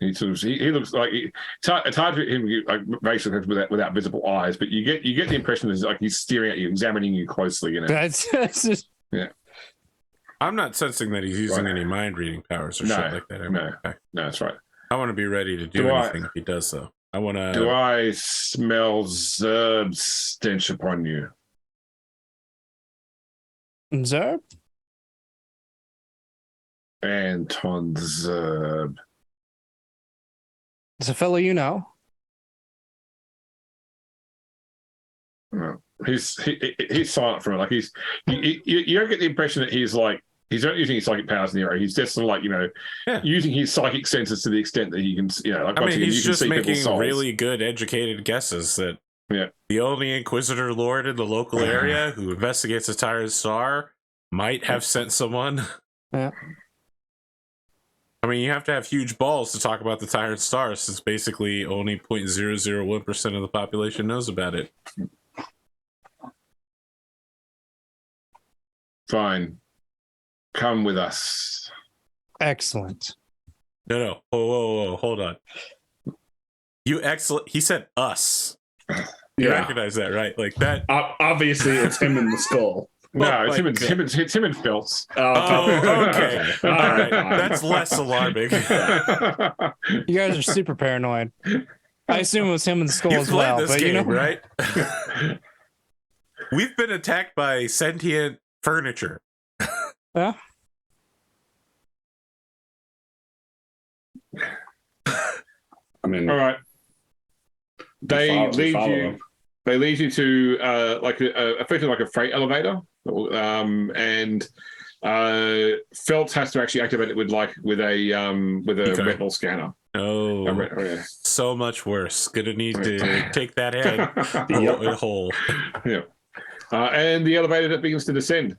He looks like it's hard for him like basically without visible eyes, but you get the impression that like he's staring at you, examining you closely. You know, That's just... yeah. I'm not sensing that he's using any mind reading powers or shit like that. No, that's right. I want to be ready to do anything if he does though. I want to. Do I smell Zerb's stench upon you? Zerb? Anton Zerb. It's a fellow you know. No. He's silent from it. Like you don't get the impression that he's not using his psychic powers in the area. He's just sort of like, using his psychic senses to the extent that he can, like, I mean, he's just see making souls. really good educated guesses that the only Inquisitor Lord in the local area who investigates the Tyrant Star might have sent someone. Yeah. I mean, you have to have huge balls to talk about the Tyrant Star, since basically only 0.001% of the population knows about it. Fine. Come with us. Excellent. No. Whoa, hold on. You excellent. He said us. You recognize that, right? Like that. Obviously, it's him in the skull. No, it's him and Phelps. Oh, okay. All right. That's less alarming. You guys are super paranoid. I assume it was him in the skull You've as well. played this But game, right? We've been attacked by sentient furniture. Yeah. I mean, All right. They follow lead you. them. They lead you to like effectively like a freight elevator, and Feltz has to actually activate it with a Okay. retinal scanner. Oh, Yeah. so much worse. Gonna need to take that head whole. Yeah. And the elevator that begins to descend.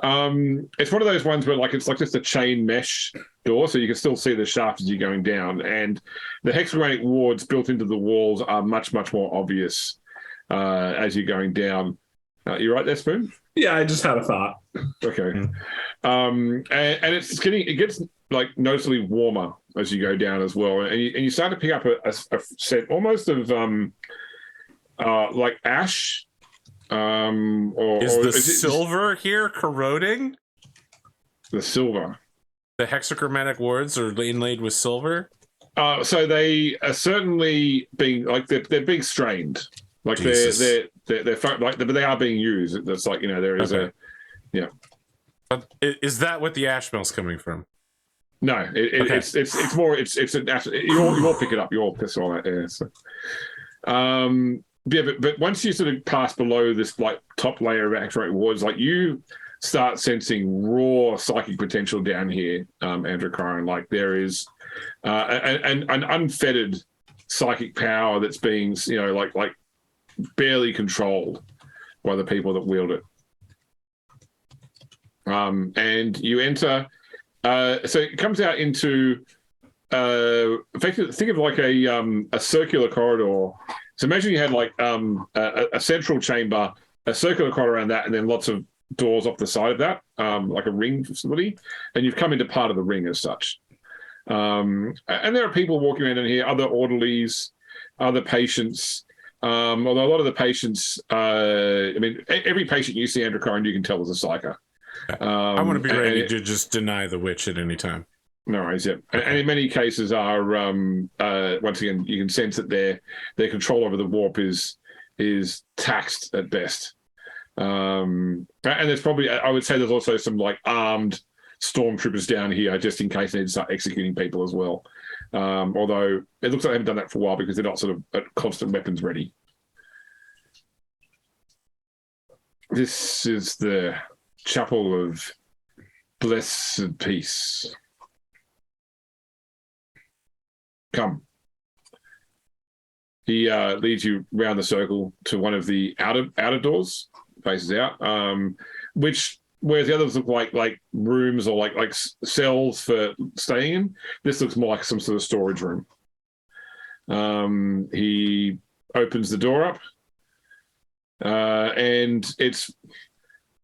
It's one of those ones where it's like just a chain mesh door, so you can still see the shaft as you're going down. And the hexagonic wards built into the walls are much, much more obvious as you're going down. You right there, Spoon? Yeah, I just had a thought. Okay. And it gets like noticeably warmer as you go down as well, and you start to pick up a scent almost of like ash. Is the silver here corroding? The silver. The hexachromatic wards are inlaid with silver. So they are certainly being they're being strained. Like Jesus. but they are being used. It's like there is Okay. Is that what the ash smell's coming from? No, Okay. it's more you all pick it up. You all piss all that. Yeah. So, but once you sort of pass below this top layer of activate wards, you start sensing raw psychic potential down here, Androchiron. Like there is an unfettered psychic power that's being like barely controlled by the people that wield it. And you enter. So it comes out into effectively think of like a circular corridor. So imagine you had a central chamber, a circular corridor around that, and then lots of doors off the side of that, like a ring facility, and you've come into part of the ring as such. And there are people walking around in here, other orderlies, other patients. Although a lot of the patients, every patient you see, Androchiron, you can tell is a psyker. I want to be ready to just deny the witch at any time. No worries, yeah. And in many cases are once again you can sense that their control over the warp is taxed at best. And there's probably I would say there's also some armed stormtroopers down here just in case they need to start executing people as well. Although it looks like they haven't done that for a while because they're not sort of at constant weapons ready. This is the Chapel of Blessed Peace. Come. He leads you round the circle to one of the outer doors, faces out, whereas the others look like rooms or like cells for staying in. This looks more like some sort of storage room. He opens the door up, and it's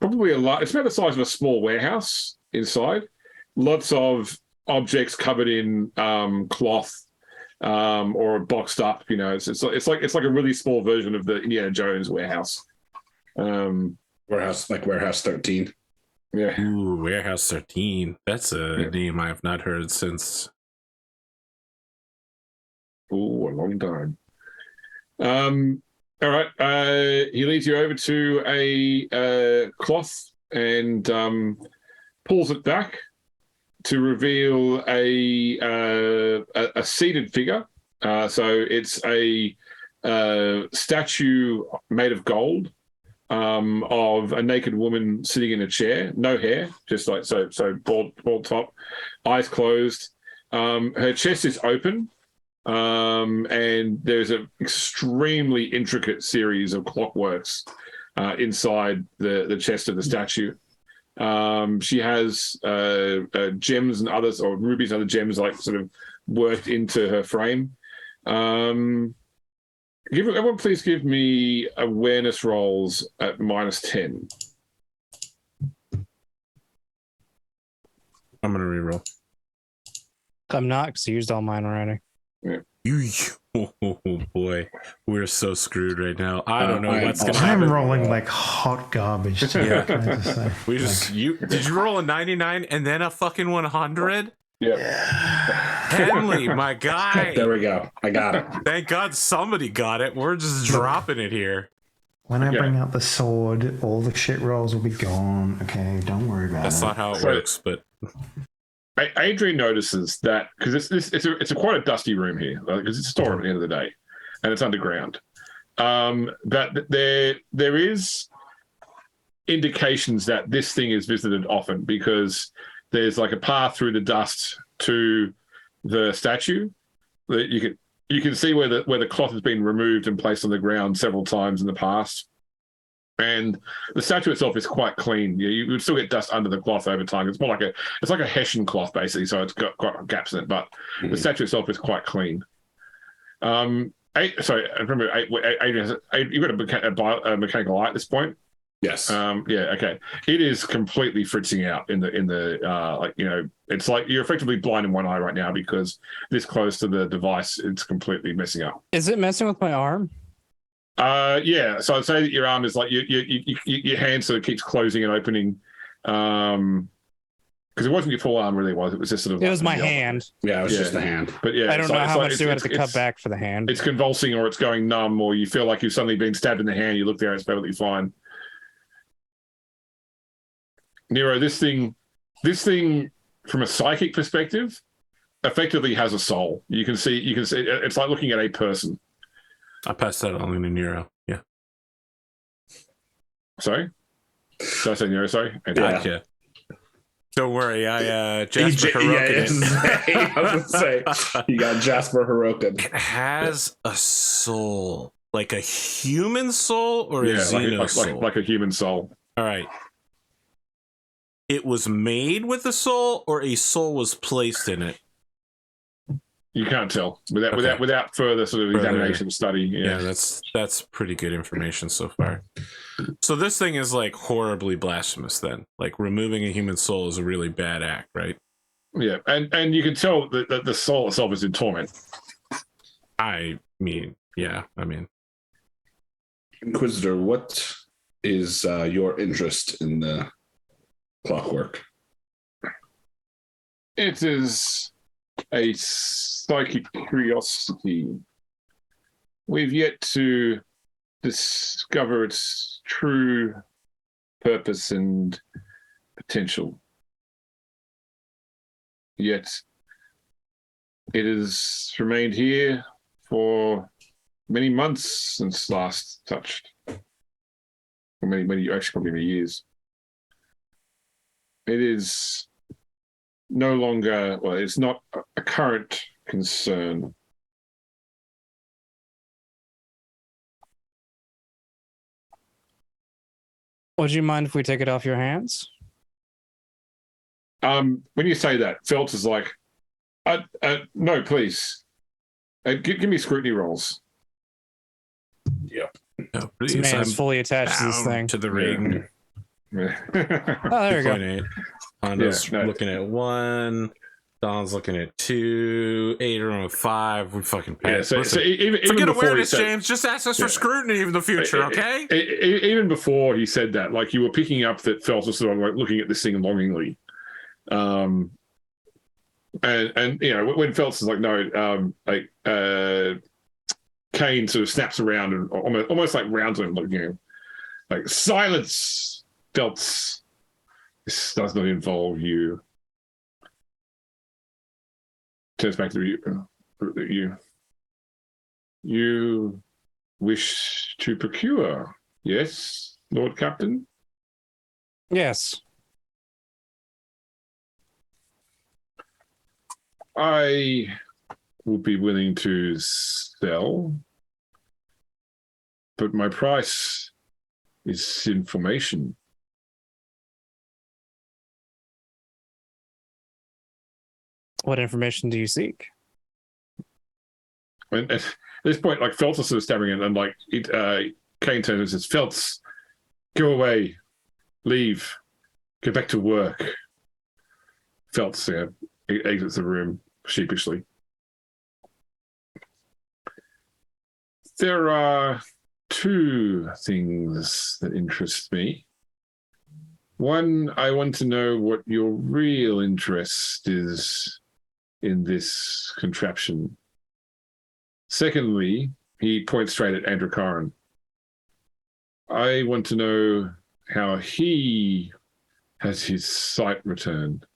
probably it's about the size of a small warehouse inside. Lots of objects covered in cloth. Or boxed up, it's like a really small version of the Indiana Jones warehouse. Warehouse 13. Yeah. Ooh, Warehouse 13. That's a name I have not heard since. Ooh, a long time. All right. He leads you over to a cloth and pulls it back to reveal a seated figure. So it's a statue made of gold of a naked woman sitting in a chair, no hair, just so bald top, eyes closed. Her chest is open, and there's an extremely intricate series of clockworks inside the chest of the statue. She has gems and others, or rubies and other gems, sort of worked into her frame. Everyone, please give me awareness rolls at -10. I'm gonna reroll. I'm not because I used all mine already. Oh boy, we're so screwed right now. I don't know what's gonna I'm happen. rolling like hot garbage. Too, Yeah. can I just say. We just did you roll a 99 and then a fucking 100? Yeah. Henley, my guy. There we go. I got it. Thank God somebody got it. We're just dropping it here. When I bring out the sword, all the shit rolls will be gone. Okay, don't worry about That's it. not how it works, but Adrian notices that because it's quite a dusty room here because it's a storeroom at the end of the day, and it's underground. That there is indications that this thing is visited often because there's like a path through the dust to the statue that you can see where the cloth has been removed and placed on the ground several times in the past. And the statue itself is quite clean. You would still get dust under the cloth over time. It's more like a Hessian cloth basically, so it's got gaps in it. But the statue itself is quite clean. Sorry, I remember Adrian. You've got a mechanical eye at this point. Yes. Yeah. Okay. It is completely fritzing out in the it's like you're effectively blind in one eye right now because this close to the device, it's completely messing up. Is it messing with my arm? Yeah. So I'd say that your arm is like your hand sort of keeps closing and opening. Because it wasn't your full arm, really was. It was just sort of. It was my hand. Yeah, it was just the hand. But yeah, I don't know how much they had to cut back for the hand. It's convulsing, or it's going numb, or you feel like you've suddenly been stabbed in the hand. You look there, it's perfectly fine. Nero, this thing, from a psychic perspective, effectively has a soul. You can see. It's like looking at a person. I passed that on to Nero. Yeah. Sorry. Did I say Nero? Sorry. Yeah. Don't worry, I Jasper Hirokin. I was gonna say you got Jasper Hirokin. It has a soul, like a human soul or a xeno soul, like a human soul. All right. It was made with a soul, or a soul was placed in it. You can't tell without further sort of examination and study. Yeah, that's pretty good information so far. So this thing is like horribly blasphemous then. Like removing a human soul is a really bad act, right? Yeah, and you can tell that the soul itself is in torment. I mean. Inquisitor, what is your interest in the clockwork? It is a psychic curiosity. We've yet to discover its true purpose and potential. Yet it has remained here for many months since last touched. Or many, actually probably many years. It is no longer, well, it's not a current concern. Would you mind if we take it off your hands? When you say that, Phelps is like, no, please. Give me scrutiny rolls. Yeah. No, This man is fully attached to this thing. To the ring. Yeah. Oh, there you go. Honda's looking at 1. Don's looking at 2. Adrian with 5. We fucking passed. Yeah, so even forget before awareness, James. Just ask us for scrutiny in the future, okay? Even before he said that, like you were picking up that Phelps was sort of like looking at this thing longingly. And you know, when Phelps is like, no, Kane sort of snaps around and almost like rounds him, like, you know, like silence, Phelps. This does not involve you. Turns back to you. You wish to procure, yes, Lord Captain? Yes. I will be willing to sell, but my price is information. What information do you seek? And at this point, like Phelps is sort of stabbing it, and like Kane turns and says, "Phelps, go away, leave, go back to work." Phelps exits the room sheepishly. There are 2 things that interest me. One, I want to know what your real interest is in this contraption. Secondly, he points straight at Androchiron. I want to know how he has his sight returned.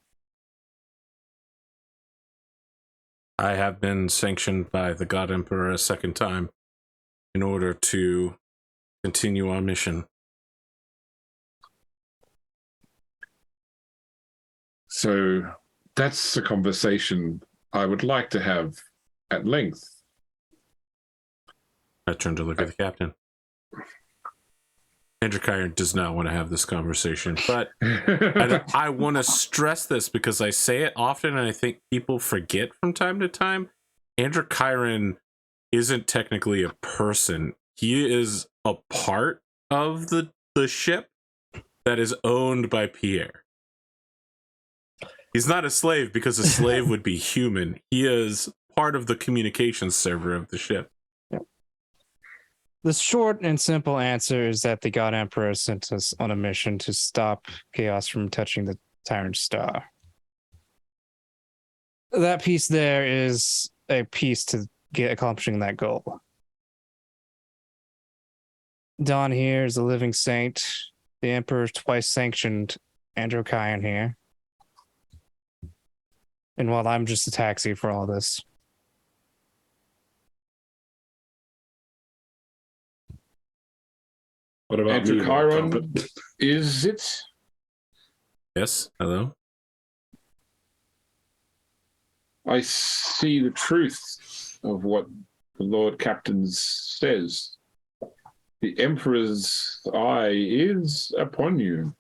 I have been sanctioned by the God Emperor a second time in order to continue our mission. So that's a conversation I would like to have at length. I turn to look at the captain. Androchiron does not want to have this conversation, but I want to stress this because I say it often and I think people forget from time to time. Androchiron isn't technically a person. He is a part of the ship that is owned by Pierre. He's not a slave because a slave would be human. He is part of the communications server of the ship. The short and simple answer is that the God Emperor sent us on a mission to stop chaos from touching the Tyrant Star. That piece there is a piece to accomplishing that goal. Don here is a living saint. The Emperor twice sanctioned Androchiron here. And while I'm just a taxi for all this. What about Androchiron, is it? Yes, hello? I see the truth of what the Lord Captain says. The Emperor's eye is upon you.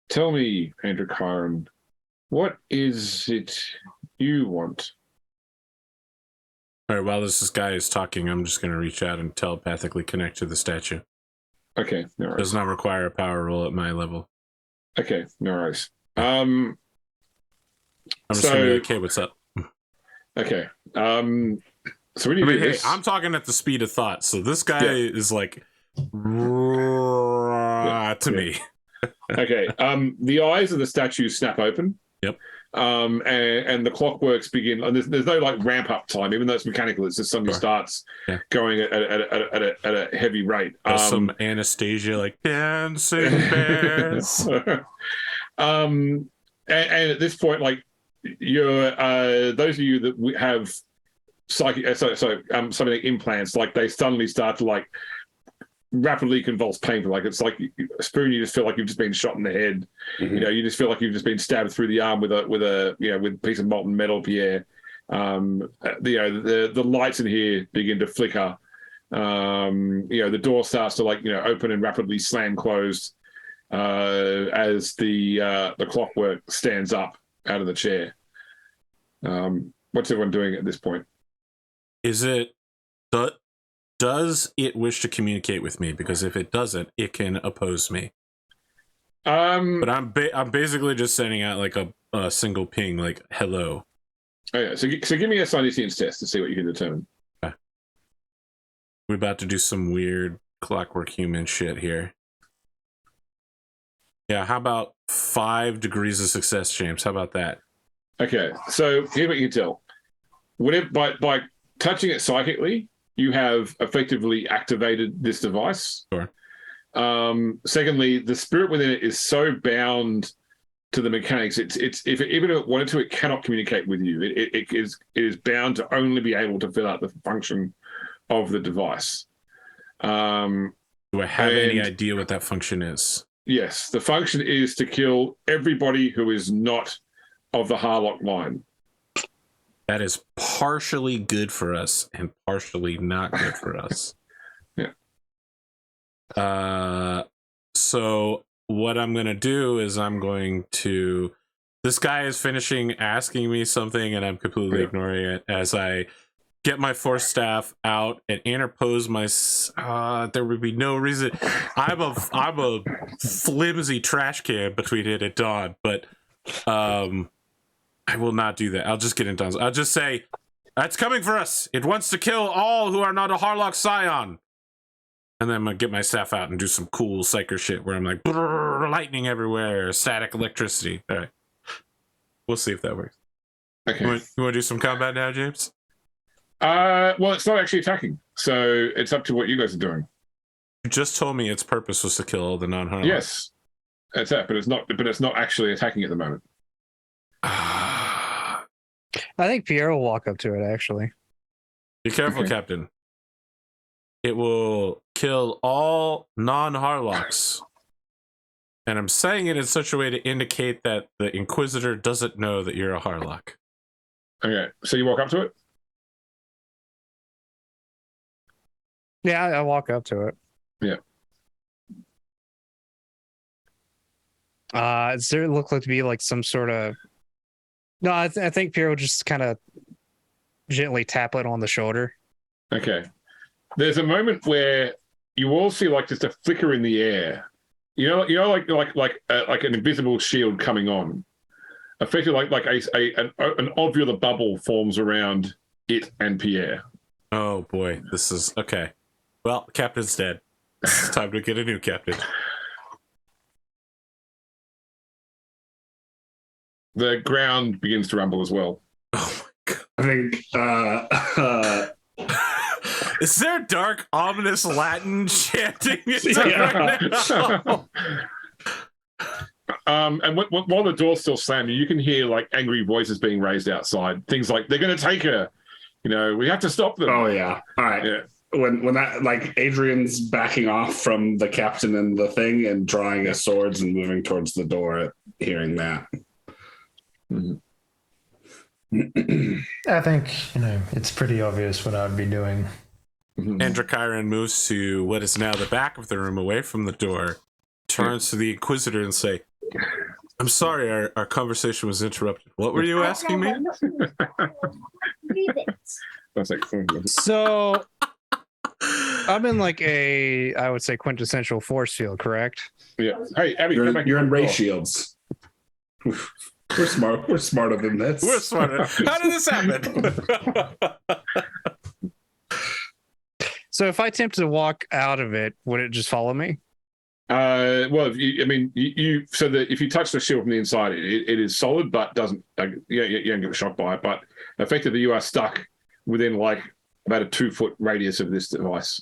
Tell me, Androchiron, what is it you want? All right, while this guy is talking, I'm just going to reach out and telepathically connect to the statue. Okay, no worries. Does not require a power roll at my level. Okay, no worries. I'm just going to be like, hey, what's up? Okay. So when you I mean, do hey, this, I'm talking at the speed of thought, so this guy is like to me. okay. The eyes of the statue snap open. Yep. And the clockworks begin. And there's no like ramp up time, even though it's mechanical. It's just suddenly starts going at a heavy rate. Some Anastasia like dancing bears. And at this point, like you're those of you that have psychic, something like implants, like they suddenly start to like rapidly convulse painful. Like it's like a spoon, you just feel like you've just been shot in the head. Mm-hmm. You know, you just feel like you've just been stabbed through the arm with a piece of molten metal, Pierre. The lights in here begin to flicker. The door starts to open and rapidly slam closed as the clockwork stands up out of the chair. What's everyone doing at this point? Is it does it wish to communicate with me? Because if it doesn't, it can oppose me. But I'm basically just sending out like a single ping, like hello. Oh yeah. So give me a science test to see what you can determine. Okay. We're about to do some weird clockwork human shit here. Yeah. How about 5 degrees of success, James? How about that? Okay. So here's what you can tell. Whatever by touching it psychically, you have effectively activated this device. Sure. Secondly, the spirit within it is so bound to the mechanics. Even if it wanted to, it cannot communicate with you. It is bound to only be able to fill out the function of the device. Do I have any idea what that function is? Yes, the function is to kill everybody who is not of the Harlock line. That is partially good for us and partially not good for us. Yeah. So what I'm going to do is this guy is finishing asking me something and I'm completely ignoring it as I get my force staff out and interpose there would be no reason. I'm a flimsy trash can between it and Dawn, but I will not do that. I'll just get in Dawn's. I'll just say, that's coming for us. It wants to kill all who are not a Harlock Scion. And then I'm going to get my staff out and do some cool psyker shit where I'm like, lightning everywhere, static electricity. All right. We'll see if that works. Okay. You want to do some combat now, James? Well, it's not actually attacking, so it's up to what you guys are doing. You just told me its purpose was to kill all the non-Harlock. Yes, that's that, but it's not actually attacking at the moment. I think Pierre will walk up to it, actually. Be careful, Okay. Captain. It will kill all non-Harlocks. And I'm saying it in such a way to indicate that the Inquisitor doesn't know that you're a Harlock. Okay, so you walk up to it. Yeah, I walk up to it. Yeah. Does there look like to be like some sort of... No, I think Pierre will just kind of gently tap it on the shoulder. Okay. There's a moment where you all see like just a flicker in the air. Like an invisible shield coming on. Effectively, like an ovular bubble forms around it and Pierre. Oh boy, this is okay. Well, Captain's dead. It's time to get a new captain. The ground begins to rumble as well. Oh my god. I think Is there dark, ominous Latin chanting Yeah. right now? And while the door's still slammed, you can hear like angry voices being raised outside. Things like, they're going to take her. We have to stop them. oh yeah. All right. Yeah. When that, like, Adrian's backing off from the captain and the thing and drawing his swords and moving towards the door, hearing that. Mhm. I think, it's pretty obvious what I'd be doing. Androchiron moves to what is now the back of the room, away from the door, turns to the Inquisitor and say, I'm sorry, our conversation was interrupted. What were you asking me? That's like, So I'm in like I would say quintessential force field, correct? yeah. Hey, Abby, come back. You're in ray shields. We're smart. We're smarter than this. We're smarter. How did this happen? So if I attempt to walk out of it, would it just follow me? Well, so that if you touch the shield from the inside, it is solid, but doesn't. You don't get shocked by it. But effectively, you are stuck within like about a 2-foot radius of this device.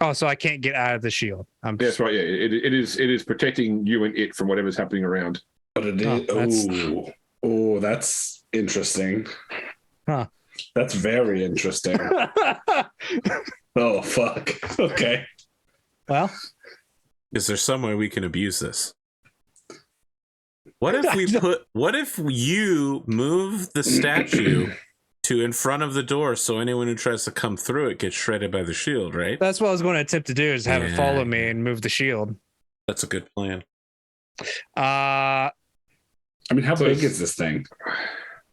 Oh, so I can't get out of the shield. That's right. Yeah, it is protecting you and it from whatever's happening around. But it Oh, is. Oh, that's interesting. Huh. That's very interesting. Oh, fuck. Okay. Well, Is there some way we can abuse this? What if you move the statue to in front of the door so anyone who tries to come through it gets shredded by the shield, right? that's what I was going to attempt to do, is have it Yeah. follow me and move the shield. That's a good plan. Uh, I mean, how So big it's- is this thing?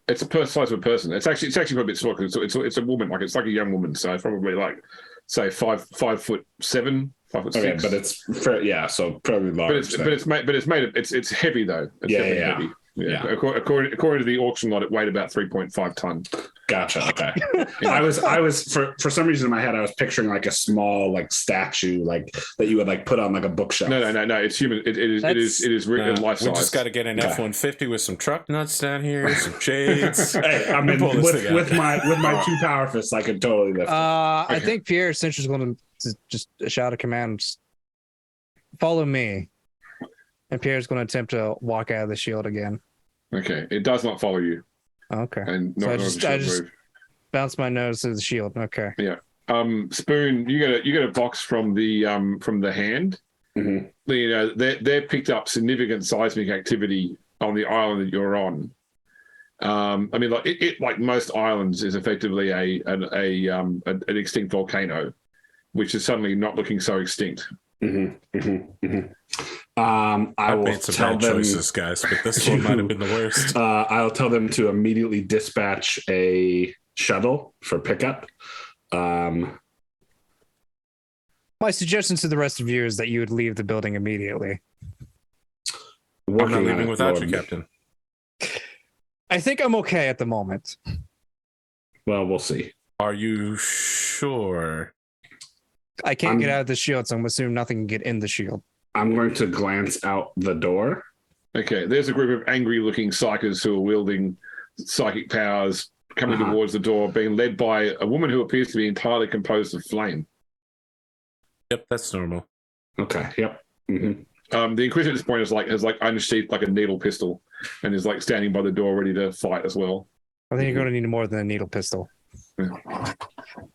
It's a size of a person. It's actually probably a bit smaller because it's a woman. Like, it's like a young woman. So it's probably like, say 5'7", 5'6". Okay, but it's so probably large. It's heavy though. It's definitely heavy. Yeah. According to the auction lot, it weighed about 3.5 ton. Gotcha. Okay. I was for some reason in my head I was picturing like a small like statue like that you would like put on like a bookshelf. No. It's human. It is life We size. just got to get an Okay. F-150 with some truck nuts down here, some shades. Hey, I mean, Pull this thing out. with my 2 power fists, I could totally lift it. I Okay. think Pierre essentially is going to just shout a command, just follow me. And Pierre's going to attempt to walk out of the shield again. Okay, it does not follow you, Okay. and So not I just bounce my nose to the shield. Okay. Spoon, you get a box from the hand. Mhm. They picked up significant seismic activity on the island that you're on. I mean, like it like most islands is effectively an extinct volcano, which is suddenly not looking so extinct. I I've will made some tell bad them. choices, guys, but this one might have been the worst. I'll tell them to immediately dispatch a shuttle for pickup. My suggestion to the rest of you is that you would leave the building immediately. I'm not Working on leaving it, without Lord. you, Captain. I think I'm okay at the moment. Well, we'll see. Are you sure? I can't I'm- get out of the shield, so I'm assuming nothing can get in the shield. I'm going to glance out the door. Okay, there's a group of angry-looking psychers who are wielding psychic powers coming Uh-huh. towards the door, being led by a woman who appears to be entirely composed of flame. Yep, that's normal. Okay. Yep. The Inquisitor at this point has unsheathed like a needle pistol, and is like standing by the door ready to fight as well. I think you're going to need more than a needle pistol. Yeah.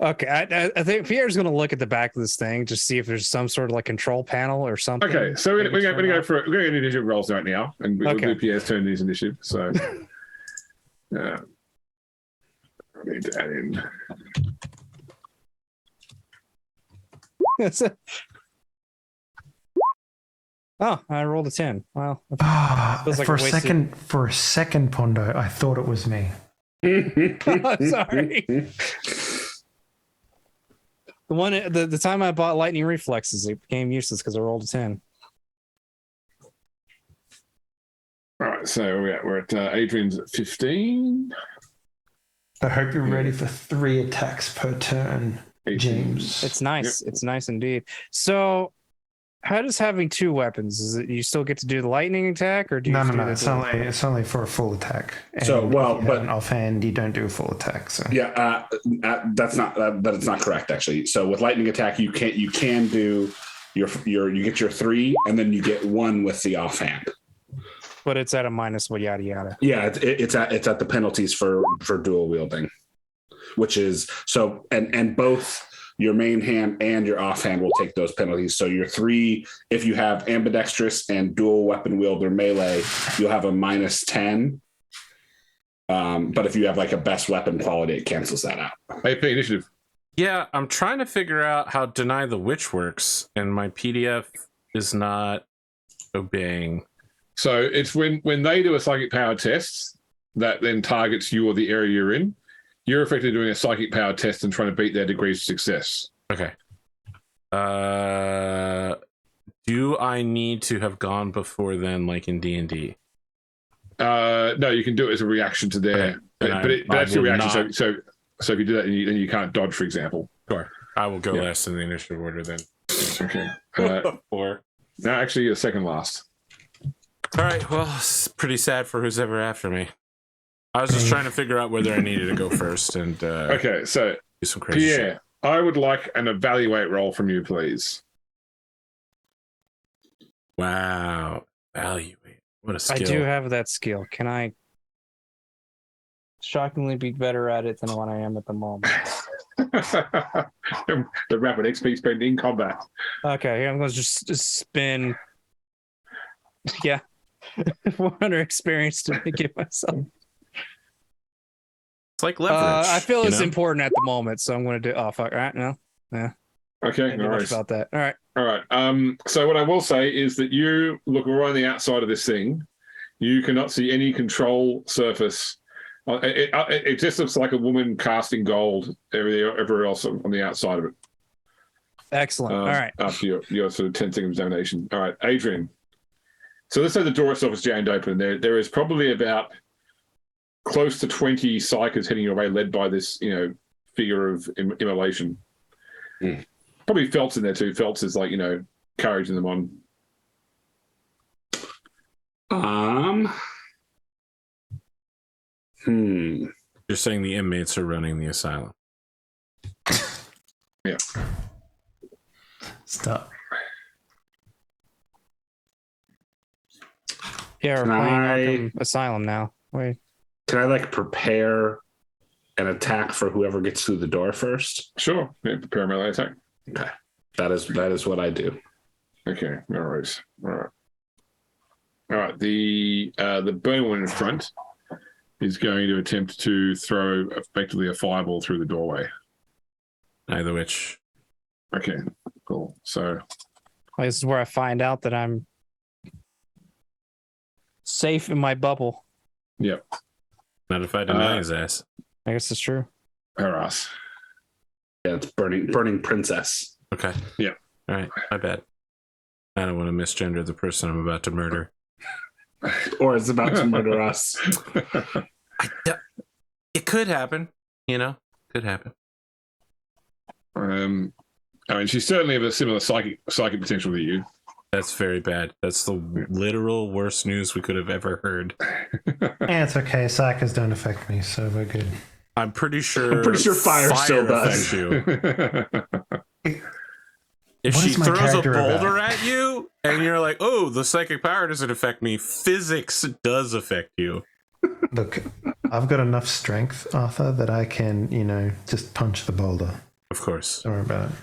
Okay, I think Pierre's going to look at the back of this thing to see if there's some sort of like control panel or something. Okay, so we're going to go for initiative rolls right now, and we'll do Pierre's turn to his initiative. So, I need to add in. Oh, I rolled a 10. Wow. For a second, Pondo, I thought it was me. Sorry. The time I bought lightning reflexes, it became useless because I rolled a 10. All right, so we're at Adrian's at 15. I hope you're ready for 3 attacks per turn, 18. James. It's nice. Yep. It's nice indeed. So, how does having 2 weapons? Is it you still get to do the lightning attack, or do you? No. It's only for a full attack. And So, well, but offhand, you don't do a full attack. So Yeah, that's not that is not correct actually. So with lightning attack, you can do you get your 3, and then you get 1 with the offhand. But it's at a minus, well, yada yada. Yeah, it's at the penalties for dual wielding, which is so and both your main hand and your offhand will take those penalties. So your 3, if you have ambidextrous and dual weapon wielder melee, you'll have a -10. But if you have like a best weapon quality, it cancels that out. AP initiative. Yeah, I'm trying to figure out how Deny the Witch works, and my PDF is not obeying. So it's when they do a psychic power test that then targets you or the area you're in. You're effectively doing a psychic power test and trying to beat their degrees of success. Okay. Do I need to have gone before then, like in D&D? No, you can do it as a reaction to their, Okay. but that's your reaction. So if you do that, then you can't dodge, for example. Sure. I will go last in the initiative order then. Okay. 4. No, actually, you're second last. All right. Well, it's pretty sad for who's ever after me. I was just trying to figure out whether I needed to go first and Okay, so do some crazy Pierre, shit. I would like an evaluate roll from you, please. Wow. Evaluate. What a skill. I do have that skill. Can I shockingly be better at it than what I am at the moment? The rapid XP spend in combat. Okay, I'm going to just spin. Yeah. 400 experience to give myself. It's like leverage. I feel it's know? important at the moment, so I'm going to do. Oh, fuck. All right, no. Yeah. Okay, Can't do no much worries. about that. All right. All right. So what I will say is that you look right on the outside of this thing. You cannot see any control surface. It just looks like a woman casting gold everywhere else on the outside of it. Excellent. All right. After your sort of 10-second examination. All right, Adrian. So let's say the door itself is jammed open. There is probably about close to 20 psychers heading your way, led by this, figure of immolation. Mm. Probably Felt's in there too. Felt's is like, encouraging them on. You're saying the inmates are running the asylum. Yeah. Stop. Yeah, we're Can playing I- Arkham Asylum now. Wait. Can I prepare an attack for whoever gets through the door first? Sure. Yeah, prepare a melee attack. Okay, that is what I do. Okay, no worries. All right. All right. The burning one in front is going to attempt to throw effectively a fireball through the doorway. Neither which. Okay, cool. So This is where I find out that I'm safe in my bubble. Yep. Not if I deny his ass. I guess it's true. Harass. Yeah, it's burning princess. Okay. Yeah. All right. My bad. I don't want to misgender the person I'm about to murder. Or is about to murder us. It could happen. Could happen. She's certainly of a similar psychic potential to you. That's very bad. That's the literal worst news we could have ever heard. And it's okay. Psychers don't affect me, so we're good. I'm pretty sure fire still does. affects you. If What she is my throws a character boulder about? at you and you're like, oh, the psychic power doesn't affect me, physics does affect you. Look, I've got enough strength, Arthur, that I can, just punch the boulder. Of course. Don't worry about it.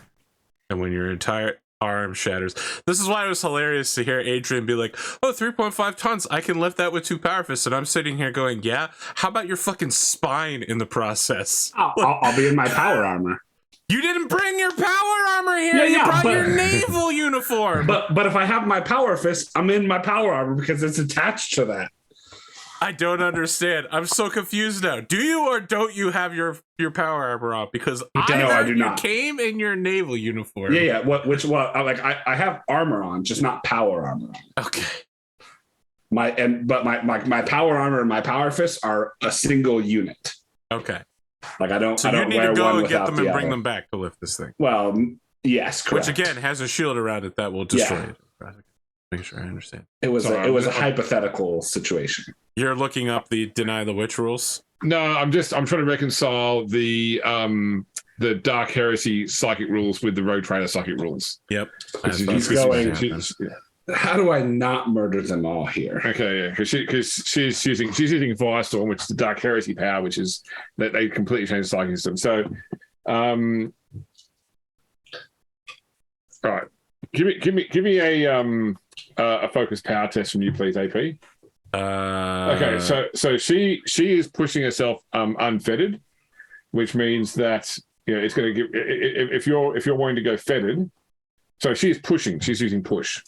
And when your entire arm shatters. This is why it was hilarious to hear Adrian be like, oh, 3.5 tons. I can lift that with 2 power fists. And I'm sitting here going, yeah, how about your fucking spine in the process? I'll be in my power armor. You didn't bring your power armor here. Yeah, you brought but- your naval uniform. But if I have my power fist, I'm in my power armor because it's attached to that. I don't understand. I'm so confused now. Do you or don't you have your power armor on? Because I do you not. came in your naval uniform. Yeah. I have armor on, just not power armor. Okay. My power armor and my power fists are a single unit. Okay. Like I don't. So I don't you need wear to go one and get without them and the bring other. them back to lift this thing. Well, yes, correct. Which again has a shield around it that will destroy it. Make sure I understand. It was a hypothetical situation. You're looking up the deny the witch rules. No, I'm trying to reconcile the Dark Heresy psychic rules with the Rogue Trader psychic rules. Yep. He's going. How do I not murder them all here? Okay, yeah, because she's using Firestorm, which is the Dark Heresy power, which is that they completely changed the psychic system. So, all right, give me a focus power test from you, please, AP. Okay, so she is pushing herself unfettered, which means that it's going to give if you're wanting to go fettered. So she's pushing. She's using push.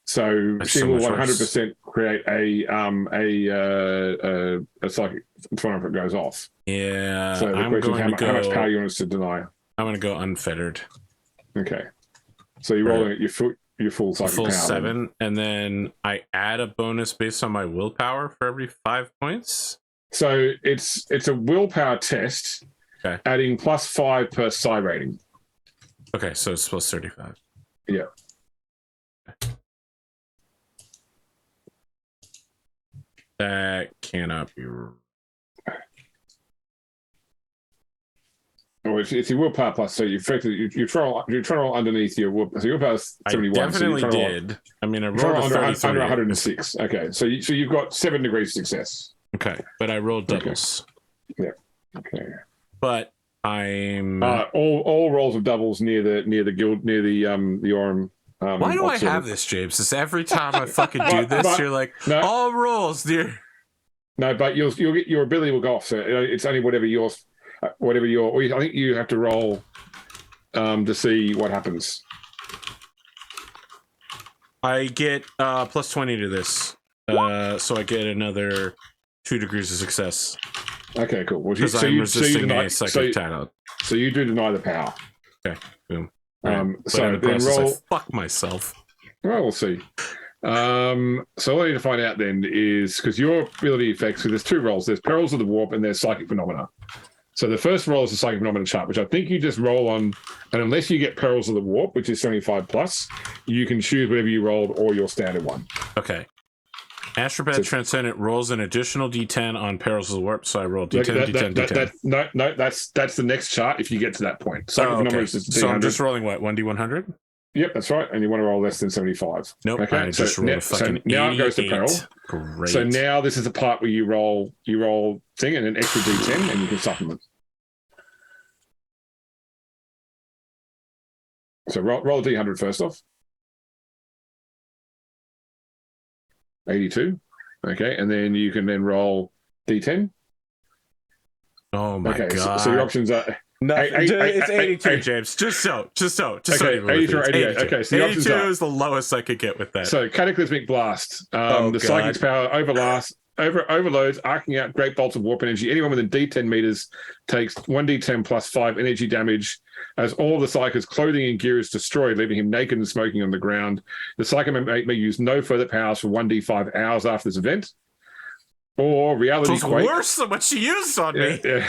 So That's she so will much 100% create a psychic triumph that goes off. Yeah. So the question is how much power you want us to deny. I'm going to go unfettered. Okay. So you're rolling at your full psychic Full power. 7, and then I add a bonus based on my willpower for every 5 points. So it's a willpower test, Okay. adding +5 per psi rating. Okay, so it's plus 35. Yeah. That cannot be. Oh, it's your willpower plus. So you effectively you try to roll underneath your willpower. So your willpower is 71. I definitely so did. I mean, I Roll rolled a under 33. 106. Okay, so you've got 7 degrees of success. Okay, but I rolled doubles. Okay. But I'm. All rolls of doubles near the guild near the Orem. Why do I have this, James? It's every time I fucking do this, but- you're like, no. all rolls, dear. No, but you'll get your ability will go off. So it's only whatever your. I think you have to roll to see what happens. I get plus 20 to this, so I get another 2 degrees of success Okay, cool. Well, because I'm resisting a psychic talent. So you do deny the power. Okay, boom. So in the then process, roll. I fuck myself. Well, we'll see. So what I need to find out then is because your ability effects. So there's 2 rolls. There's Perils of the Warp and there's Psychic Phenomena. So the first roll is the Psychic Phenomena chart, which I think you just roll on, and unless you get Perils of the Warp, which is 75 plus, you can choose whatever you rolled or your standard one. Okay. Astropath Transcendent rolls an additional D10 on Perils of the Warp, so I roll D10, D10. No, that's the next chart if you get to that point. Psychic Phenomena is just So I'm D100. just rolling what, 1D100? Yep, that's right. And you want to roll less than 75. Nope. Okay, I just rolled a fucking now it goes to 88. peril. Great. So now this is the part where you roll thing and an extra D10 and you can supplement. So roll a D100 first off. 82. Okay, and then you can then roll D10. Oh my Okay, god. so your options are It's 82, James. Just so. Okay, 83, 88. Okay, so the options 82 are- is the lowest I could get with that. So Cataclysmic Blast. Oh, The God. Psychic's power overloads, arcing out great bolts of warp energy. Anyone within D10 meters takes 1d10 plus 5 energy damage as all the Psychic clothing and gear is destroyed, leaving him naked and smoking on the ground. The Psychic may use no further powers for 1d5 hours after this event. Or Reality It was Quake. worse than what she used on me. Yeah.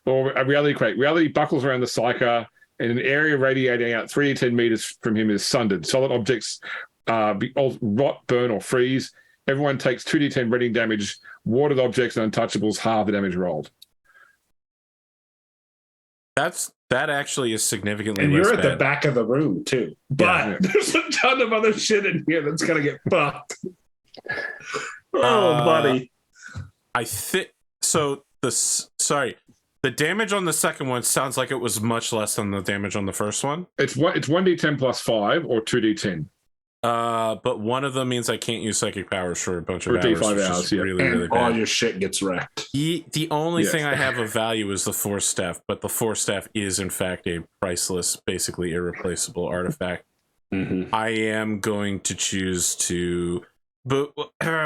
Or a Reality Quake. Reality buckles around the Psyker, and an area radiating out 3 to 10 meters from him is sundered. Solid objects rot, burn, or freeze. Everyone takes 2d10 reading damage. Watered objects and untouchables halve the damage rolled. That's That actually is significantly And less you're at the bad. back of the room too. But there's a ton of other shit in here that's gonna get fucked. Oh, buddy. I think so. The damage on the second one sounds like it was much less than the damage on the first one. It's 1d10 plus 5 or 2d10. But one of them means I can't use psychic powers for a bunch of For hours. D5 which is hours, yeah. really, And really all bad. your shit gets wrecked. The only Yes. thing I have of value is the Force Staff, but the Force Staff is in fact a priceless, basically irreplaceable artifact. Mm-hmm. I am going to choose to. But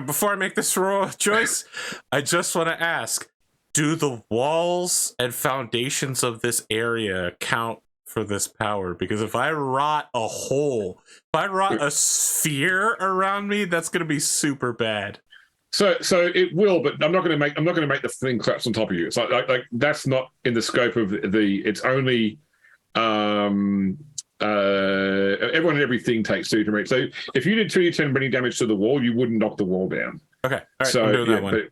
before I make this choice, I just want to ask: do the walls and foundations of this area count for this power? Because if I rot a hole, if I rot a sphere around me, that's going to be super bad. So it will, but I'm not going to make the thing collapse on top of you. It's like that's not in the scope of the. It's only everyone and everything takes 2 to reach. So if you did 2d10 bringing damage to the wall, you wouldn't knock the wall down. Okay, all right, So I'm doing that one.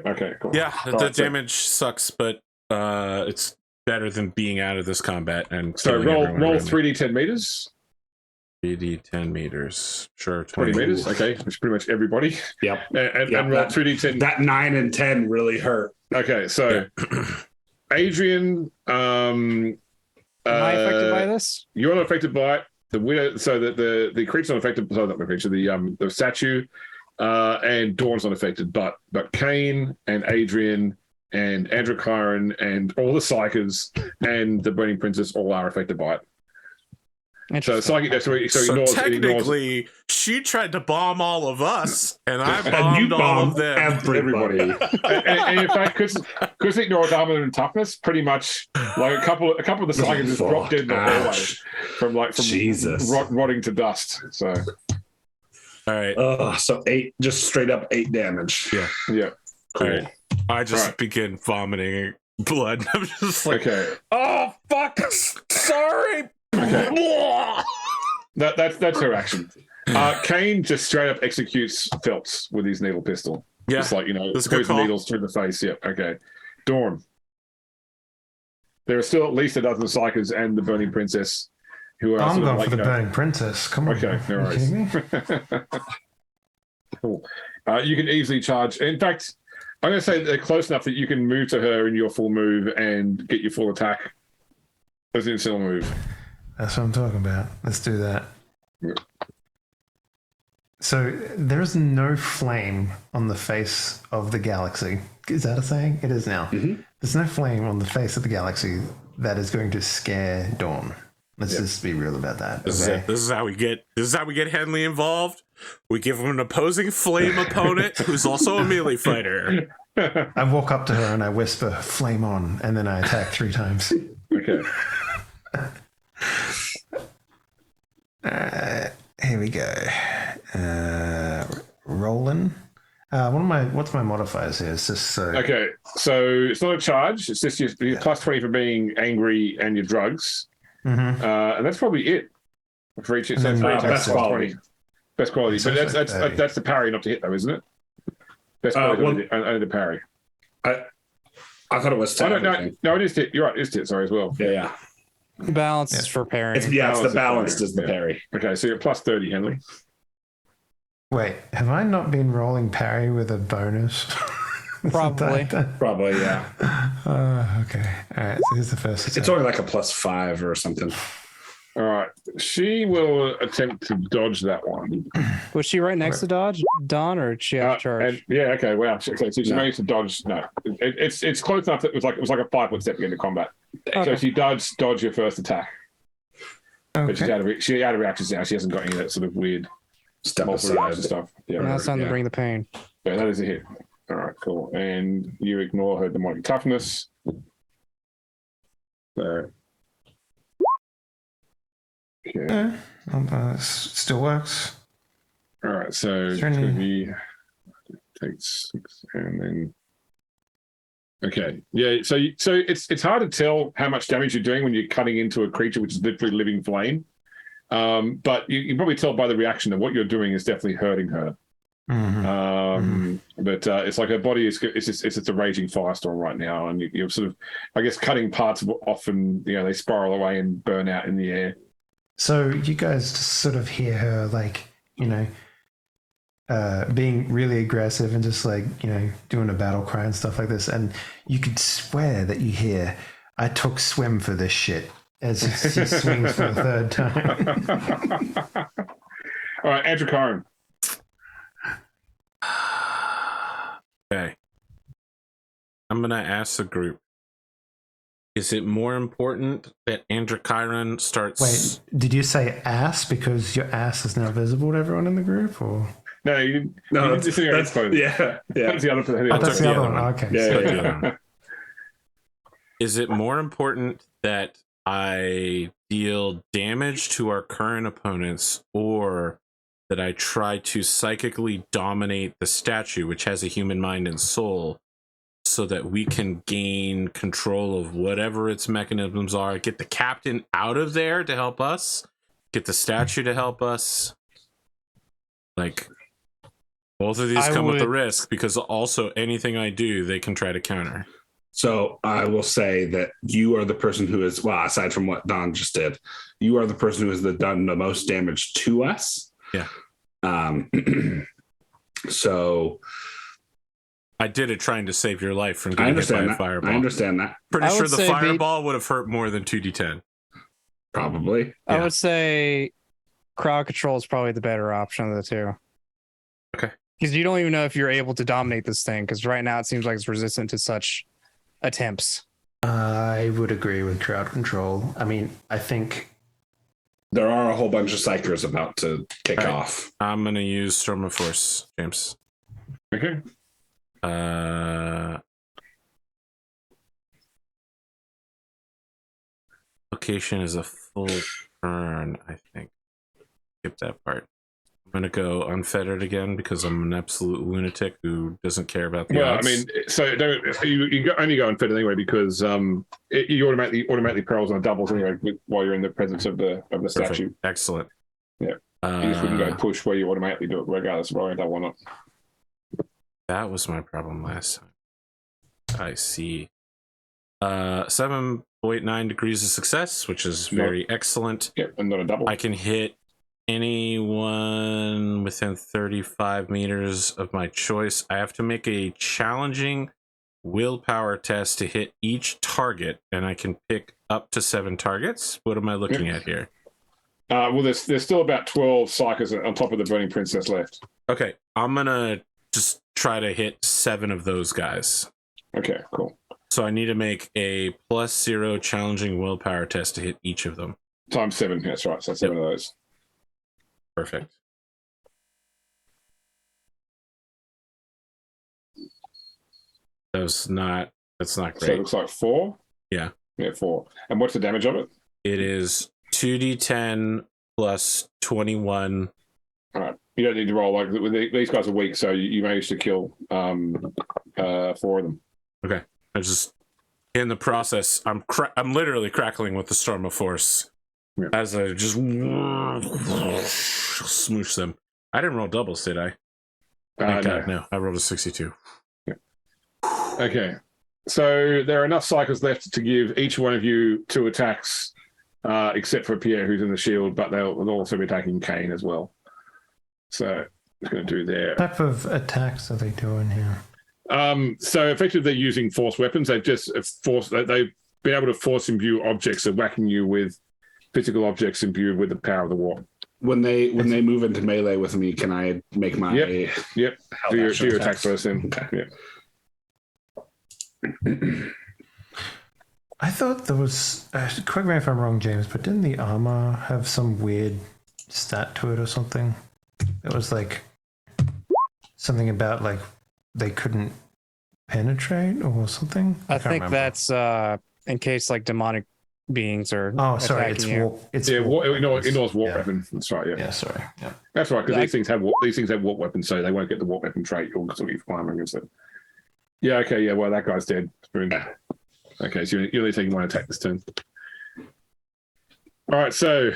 Okay, cool. Yeah, the Alright, so- damage sucks, but it's better than being out of this combat and So killing roll everyone around me. 3d10 meters, 3d10 meters. Sure, 20 meters. Okay, it's pretty much everybody. Yep. And Yep, roll that- 2d10. That 9 and 10 really hurt. Okay, so Adrian, Am I affected by this? you're not affected by it. The widow, so the creature's not affected. Sorry, not the creature. The statue, and Dawn's not affected. But Kane and Adrian and Androchiron and all the psychers and the Burning Princess all are affected by it. So Interesting. psychic. So it So ignores. technically, she tried to bomb all of us, and I And bombed you all of bombed them. everybody. and in fact, because it ignores armor and toughness, pretty much like a couple of the psychers just dropped dead in the hallway Ouch. from Jesus. rotting to dust. So All right, So 8, just straight up 8 damage. Yeah. yeah. all right. I just Right. begin vomiting blood. I'm just like, Okay. oh fuck, sorry. Okay. That's her action. Kane just straight up executes Phelps with his needle pistol. Yeah, Just like, that's a good goes call. needles through the face. Yep. Okay. Dawn. There are still at least a dozen psychers and the Burning Princess who are I'm sort of going like, for the Burning Princess. Come on. Okay, no Are you kidding me? Cool. You can easily charge. In fact, I'm going to say they're close enough that you can move to her in your full move and get your full attack as an initial move. That's what I'm talking about. Let's do that. Yeah. So there is no flame on the face of the galaxy. Is that a saying? It is now. Mhm. There's no flame on the face of the galaxy that is going to scare Dawn. Let's just be real about that. This is Okay? it. This is how we get Henley involved. We give him an opposing flame opponent who's also a melee fighter. I walk up to her and I whisper, "Flame on," and then I attack 3 times. Okay. Here we go. Rolling. What's my modifiers here? It's just so. Okay. So it's not a charge. It's just you're plus 20 for being angry and your drugs. Mhm. And that's probably it for each. So And then for each best plus quality. 20. Best quality. But that's the parry, not to hit though, isn't it? Best quality, only the parry. I thought it was Oh, 10. no, it is hit. You're right, it is hit. Sorry as well. Yeah. Balance is for pairing. It's the Balanced balanced is is the parry. parry. Okay, so you're plus 30, Henley. Wait, have I not been rolling parry with a bonus? Probably. Probably, yeah. Okay. All right. So here's the first attack. It's only like a plus 5 or something. All right. She will attempt to dodge that one. Was she right next to Dodge, Don, or did she have charge? And, yeah, okay, wow. Okay, so she No. managed to dodge. No. It's close enough that it was like a 5-foot step into combat. So Okay. she dodge your first attack. But she's Okay. out of reactions now. She hasn't got any of that sort of weird Step multiple aside. reaction stuff. Yeah, Now it's time yeah. to bring the pain. Yeah, that is a hit. All right, cool. And you ignore her demonic toughness. So, okay. Still works. All right, so it's there going to any- be takes 6 and then. Okay, yeah. So it's hard to tell how much damage you're doing when you're cutting into a creature which is literally living flame. But you can probably tell by the reaction that what you're doing is definitely hurting her. But it's like her body is it's a raging firestorm right now, and you're sort of, I guess, cutting parts off, and they spiral away and burn out in the air. So you guys just sort of hear her like, being really aggressive and just like, doing a battle cry and stuff like this. And you could swear that you hear, "I took swim for this shit," as she swings for the third time. All right, Androchiron. Okay. I'm going to ask the group, is it more important that Androchiron starts... Wait, did you say ass because your ass is now visible to everyone in the group, or... No, you didn't. No, you didn't that's yeah. That's the other. That's the other one. Okay. Yeah. Is it more important that I deal damage to our current opponents, or that I try to psychically dominate the statue, which has a human mind and soul, so that we can gain control of whatever its mechanisms are, get the captain out of there to help us, get the statue to help us? Like, both of these come with a risk, because also anything I do, they can try to counter. So I will say that you are the person who is, well, aside from what Don just did, you are the person who has done the most damage to us. Yeah. So I did it trying to save your life from getting hit by a fireball. I understand that. Pretty sure the fireball would have hurt more than 2d10. Probably. I would say crowd control is probably the better option of the two. Okay. Because you don't even know if you're able to dominate this thing, because right now it seems like it's resistant to such attempts. I would agree with crowd control. I mean, I think there are a whole bunch of psychers about to kick off. I'm going to use Storm of Force, James. Okay. Location is a full turn, I think. Skip that part. I'm going to go unfettered again because I'm an absolute lunatic who doesn't care about the odds. I mean, so you only go unfettered anyway because you automatically perils on doubles anyway while you're in the presence of the statue. Excellent. Yeah. You just wouldn't go push where you automatically do it regardless of whether that or not. That was my problem last time. I see. 7.9 degrees of success, which is very excellent. Yep, and not a double. I can hit anyone within 35 meters of my choice. I have to make a challenging willpower test to hit each target, and I can pick up to 7 targets. What am I looking at here? Well, there's still about 12 psychers on top of the Burning Princess left. Okay, I'm gonna just try to hit 7 of those guys. Okay, cool. So I need to make a +0 challenging willpower test to hit each of them. Times 7, that's right. So 7 of those. Perfect. That's not great. So it looks like 4? Yeah. Yeah, 4. And what's the damage of it? It is 2d10 plus 21. All right. You don't need to roll. Like these guys are weak, so you managed to kill 4 of them. Okay. I just, in the process, I'm literally crackling with the Storm of Force as I just smoosh them. I didn't roll doubles, did I? No. I rolled a 62. Yeah. Okay. So there are enough cycles left to give each one of you 2 attacks, except for Pierre, who's in the shield, but they'll also be attacking Kane as well. So I'm going to do their... What type of attacks are they doing here? So effectively, they're using force weapons. They've just they've been able to force imbue objects, so whacking you with physical objects imbued with the power of the warp. When they move into melee with me, can I make my Yep. Do your attack first then. Okay. Yeah. I thought there was. Correct me if I'm wrong, James, but didn't the armor have some weird stat to it or something? It was like something about like they couldn't penetrate or something. I think remember. That's in case like demonic beings are. Oh, sorry, it's warp. It's Indoors warp weapon. That's right. Yeah. Sorry. Yeah. That's right. Because these things have warp weapons, so they won't get the warp weapon trait. You'll sort of armor against it. Yeah. Okay. Yeah. Well, that guy's dead. Okay. So you're only taking 1 attack this turn. All right. So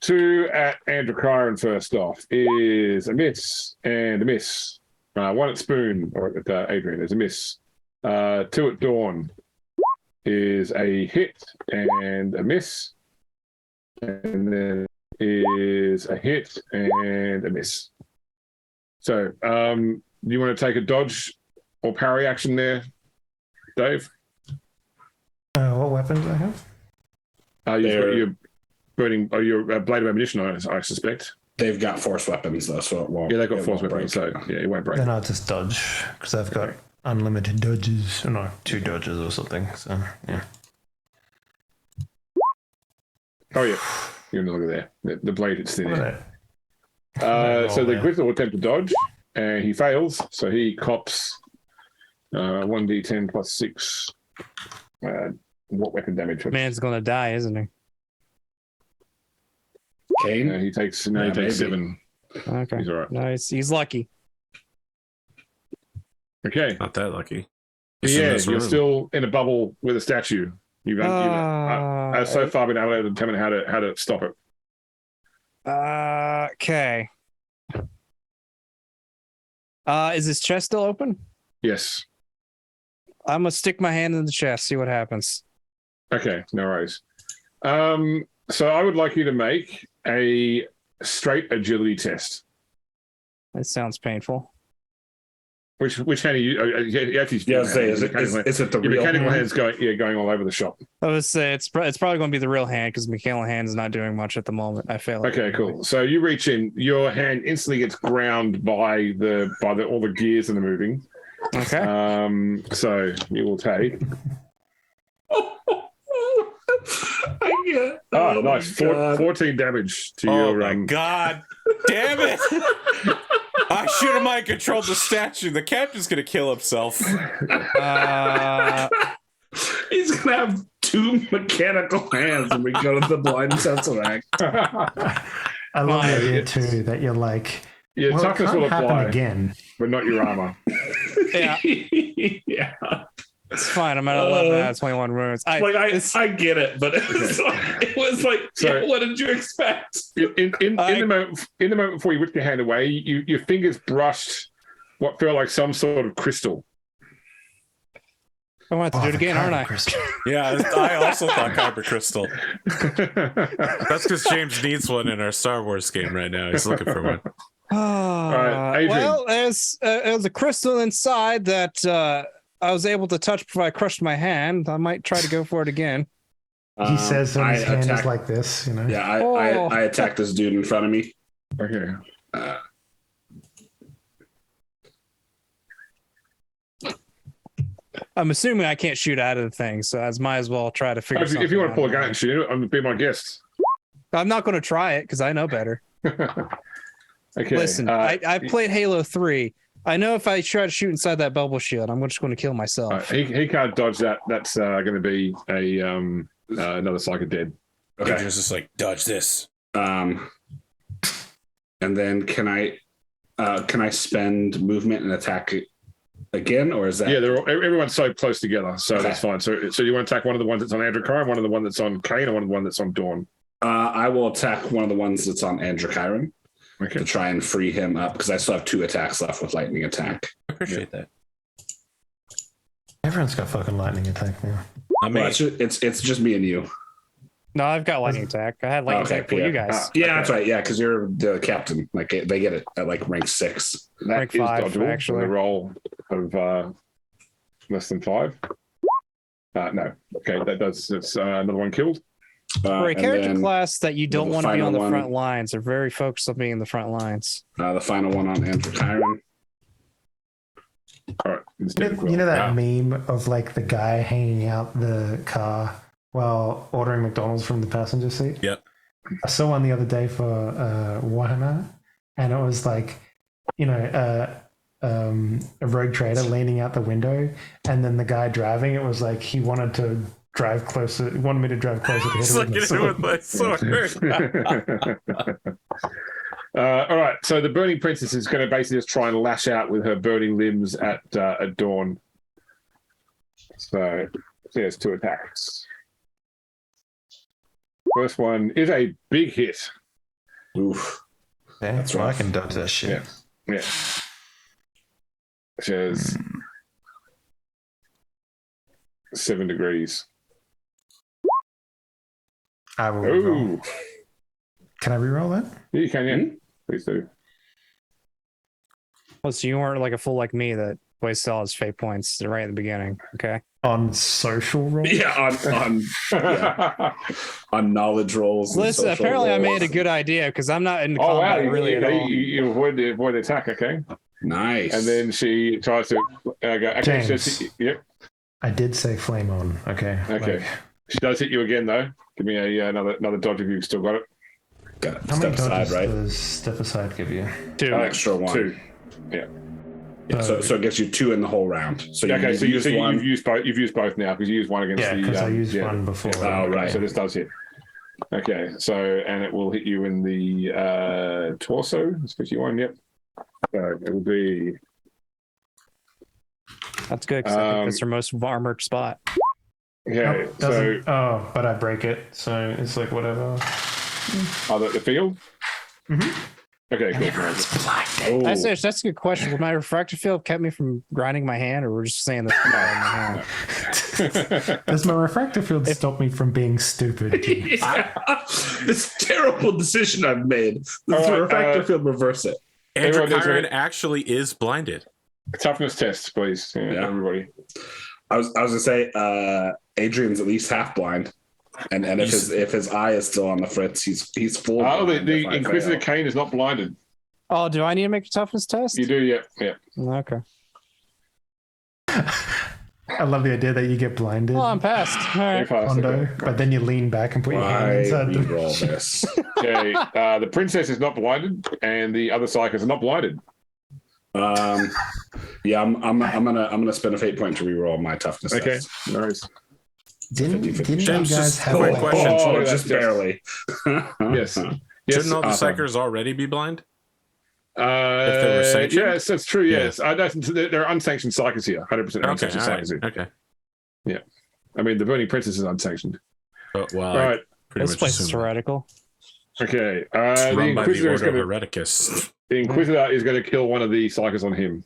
Two at Androchiron first off is a miss and a miss. One at Spoon or at Adrian is a miss. Two at Dawn is a hit and a miss. And then is a hit and a miss. So, do you want to take a dodge or parry action there, Dave? What weapons do I have? You're burning. Your blade of ammunition, I suspect. They've got force weapons though, so it won't. Yeah, they've got force won't weapons, break. so yeah, it won't break. Then I'll just dodge because I've got unlimited dodges. Or no, 2 dodges or something. So yeah. Oh yeah, you're gonna look at there. The blade hits thin air. Right. So the Griffin will attempt to dodge, and he fails. So he cops 1d10 plus 6. What weapon damage? Man's gonna die, isn't he? Kane? He takes maybe. 7. Okay. He's all right. Nice. He's lucky. Okay. Not that lucky. Yeah, This you're room. still in a bubble with a statue. You've so far been able to determine how to stop it. Okay. Is his chest still open? Yes. I'm gonna stick my hand in the chest, see what happens. Okay, no worries. So I would like you to make a straight agility test. That sounds painful. Which hand are you? You actually, Yeah, I was saying, is it the your real mechanical hand? hand's going all over the shop. I would say it's probably going to be the real hand because mechanical hand is not doing much at the moment. I feel like. Okay, cool. So you reach in, your hand instantly gets ground by all the gears that are moving. Okay. So you will take. Oh, Nice. 14 damage to Oh your. my god! Damn it! I should have mind controlled the statue. The captain's gonna kill himself. He's gonna have 2 mechanical hands when we go to the blind Sensorac. I love the idea too that you're like, Your well, it toughness can't will happen apply, again. but not your armor. Yeah, Yeah. it's fine. I'm at 11 out of 21 wounds. I get it, but it was like So- what did you expect? In the moment before you whipped your hand away, your fingers brushed what felt like some sort of crystal. I want to do it again, aren't I? Crystal. Yeah, I also thought Kyber Crystal. That's because James needs one in our Star Wars game right now. He's looking for one. right, Adrian. Well, there's a crystal inside that I was able to touch before I crushed my hand. I might try to go for it again. He says when I his hand is attack- like this, you know. Yeah, Oh. I attacked this dude in front of me. Okay. I'm assuming I can't shoot out of the thing, so I might as well try to figure something out. If you want to pull a gun and shoot it, be my guest. I'm not going to try it because I know better. Okay. Listen, I played Halo 3. I know if I try to shoot inside that bubble shield, I'm just going to kill myself. he can't dodge that. That's going to be another Psychic Dead. Okay. Adrian's just like, dodge this. And then can I spend movement and attack again, or is that? Yeah, everyone's so close together, so Okay. that's fine. So you want to attack one of the ones that's on Androchiron, one of the one that's on Kane, or one of the one that's on Dawn? I will attack one of the ones that's on Androchiron Okay. to try and free him up because I still have 2 attacks left with lightning attack. I appreciate that. Everyone's got fucking lightning attack now. I mean, Well, it's just me and you. No, I've got lightning attack. I had lightning attack for you guys. Yeah, that's right. Yeah, because you're the captain. Like they get it at like rank 6. That Rank is 5, dodgeable. actually. With a roll of less than 5. No. Okay, that's another one killed. For a and character then class that you don't the want to be final on the one. front lines, they're very focused on being in the front lines. The final one on Androchiron. All right. it's You dead as know, you know that well. meme of like the guy hanging out the car while ordering McDonald's from the passenger seat? Yep. I saw one the other day for Warhammer, and it was like, you know, a rogue trader leaning out the window, and then the guy driving it was like he wanted me to drive closer to hit it's him like with it my with sword. my sword. All right. So the Burning Princess is going to basically just try and lash out with her burning limbs at Dawn. So she has 2 attacks. First one is a big hit. Oof. Okay, That's well, I rough. can dodge that shit. Yeah. Which is 7 degrees. I will reroll. Ooh. Can I reroll that? Yeah, you can, yeah. Please do. Oh, so you weren't like a fool like me that wasted all his fate points right at the beginning. Okay. On social roll? Yeah, on knowledge rolls. and Listen, social apparently I rolls. made a good idea because I'm not in Oh, wow. combat really at all. You avoid the attack, okay? Nice. And then she tries to go. Okay, James. Yep. I did say flame on. Okay. Okay. Like, She does hit you again, though. Give me another dodge if you've still got it. got it. how many Step dodges aside, right? does step aside give you? Two. An extra one. 2. Yeah. Yeah, so it gets you 2 in the whole round. So Okay, so used one. you've used both. You've used both now because you used one against Yeah, the. because I used yeah. one before. Oh, Okay, right. so this does hit. Okay, so and it will hit you in the torso. It's 51. Yep. So it will be. That's good because I think that's her most armored spot. Okay, Nope, so doesn't. Oh, but I break it, so it's like whatever. the field. Mm-hmm. Okay, cool. Oh. That's a good question. Would my refractor field kept me from grinding my hand, or we're just saying that in my hand? Does my refractor field stop me from being stupid? This terrible decision I've made. The All right, refractor field reverse it. Androchiron actually is blinded. Toughness test, please. Yeah. Everybody. I was gonna say Adrian's at least half blind, and if his eye is still on the fritz, he's full. Oh, blind the if I Inquisitor fail. Kane is not blinded. Oh, do I need to make a toughness test? You do, yeah. Okay. I love the idea that you get blinded, Well, I'm passed. All right. Hondo, but then you lean back and put your hand Why inside the roll this? Okay, the princess is not blinded, and the other psychers are not blinded. Yeah, I'm gonna spend a fate point to reroll my toughness. Okay, test. no worries. Didn't you James, guys just have quick like, question. Oh, just yes. barely. Yes. Shouldn't all the awesome. psychers already be blind? If they were sanctioned? Yes, that's true. Yes, there are unsanctioned psychers here. 100% Okay, unsanctioned all right. psychers here. Okay. I mean, the Burning Princess is unsanctioned. But, well, All I right. pretty This much place is assume heretical. Okay. it's The run by the Inquisitor is Order going of to Hereticus. the Inquisitor is going to kill one of the psychers on him.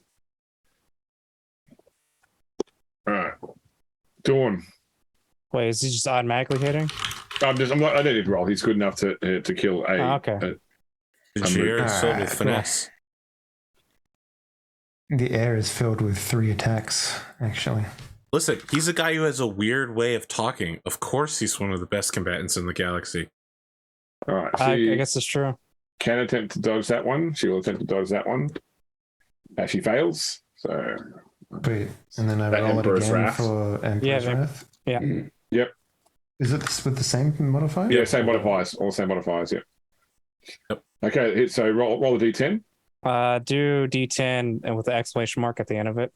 All right. Dawn. Wait, is he just automatically hitting? I don't need to roll. He's good enough to kill a. Oh, okay. Engineer is filled with Alright, finesse. the air is filled with 3 attacks, actually. Listen, he's a guy who has a weird way of talking. Of course, he's one of the best combatants in the galaxy. All right. I She guess it's true. can attempt to dodge that one. She will attempt to dodge that one. She fails. So Wait, and then I That roll it Emperor's again Wrath? for Emperor's Yeah, Wrath? Yeah. Yep. Is it with the same modifier? Yeah, same modifiers. All the same modifiers. Yep. Yep. Okay. So roll a d10. Do D10 and with the exclamation mark at the end of it.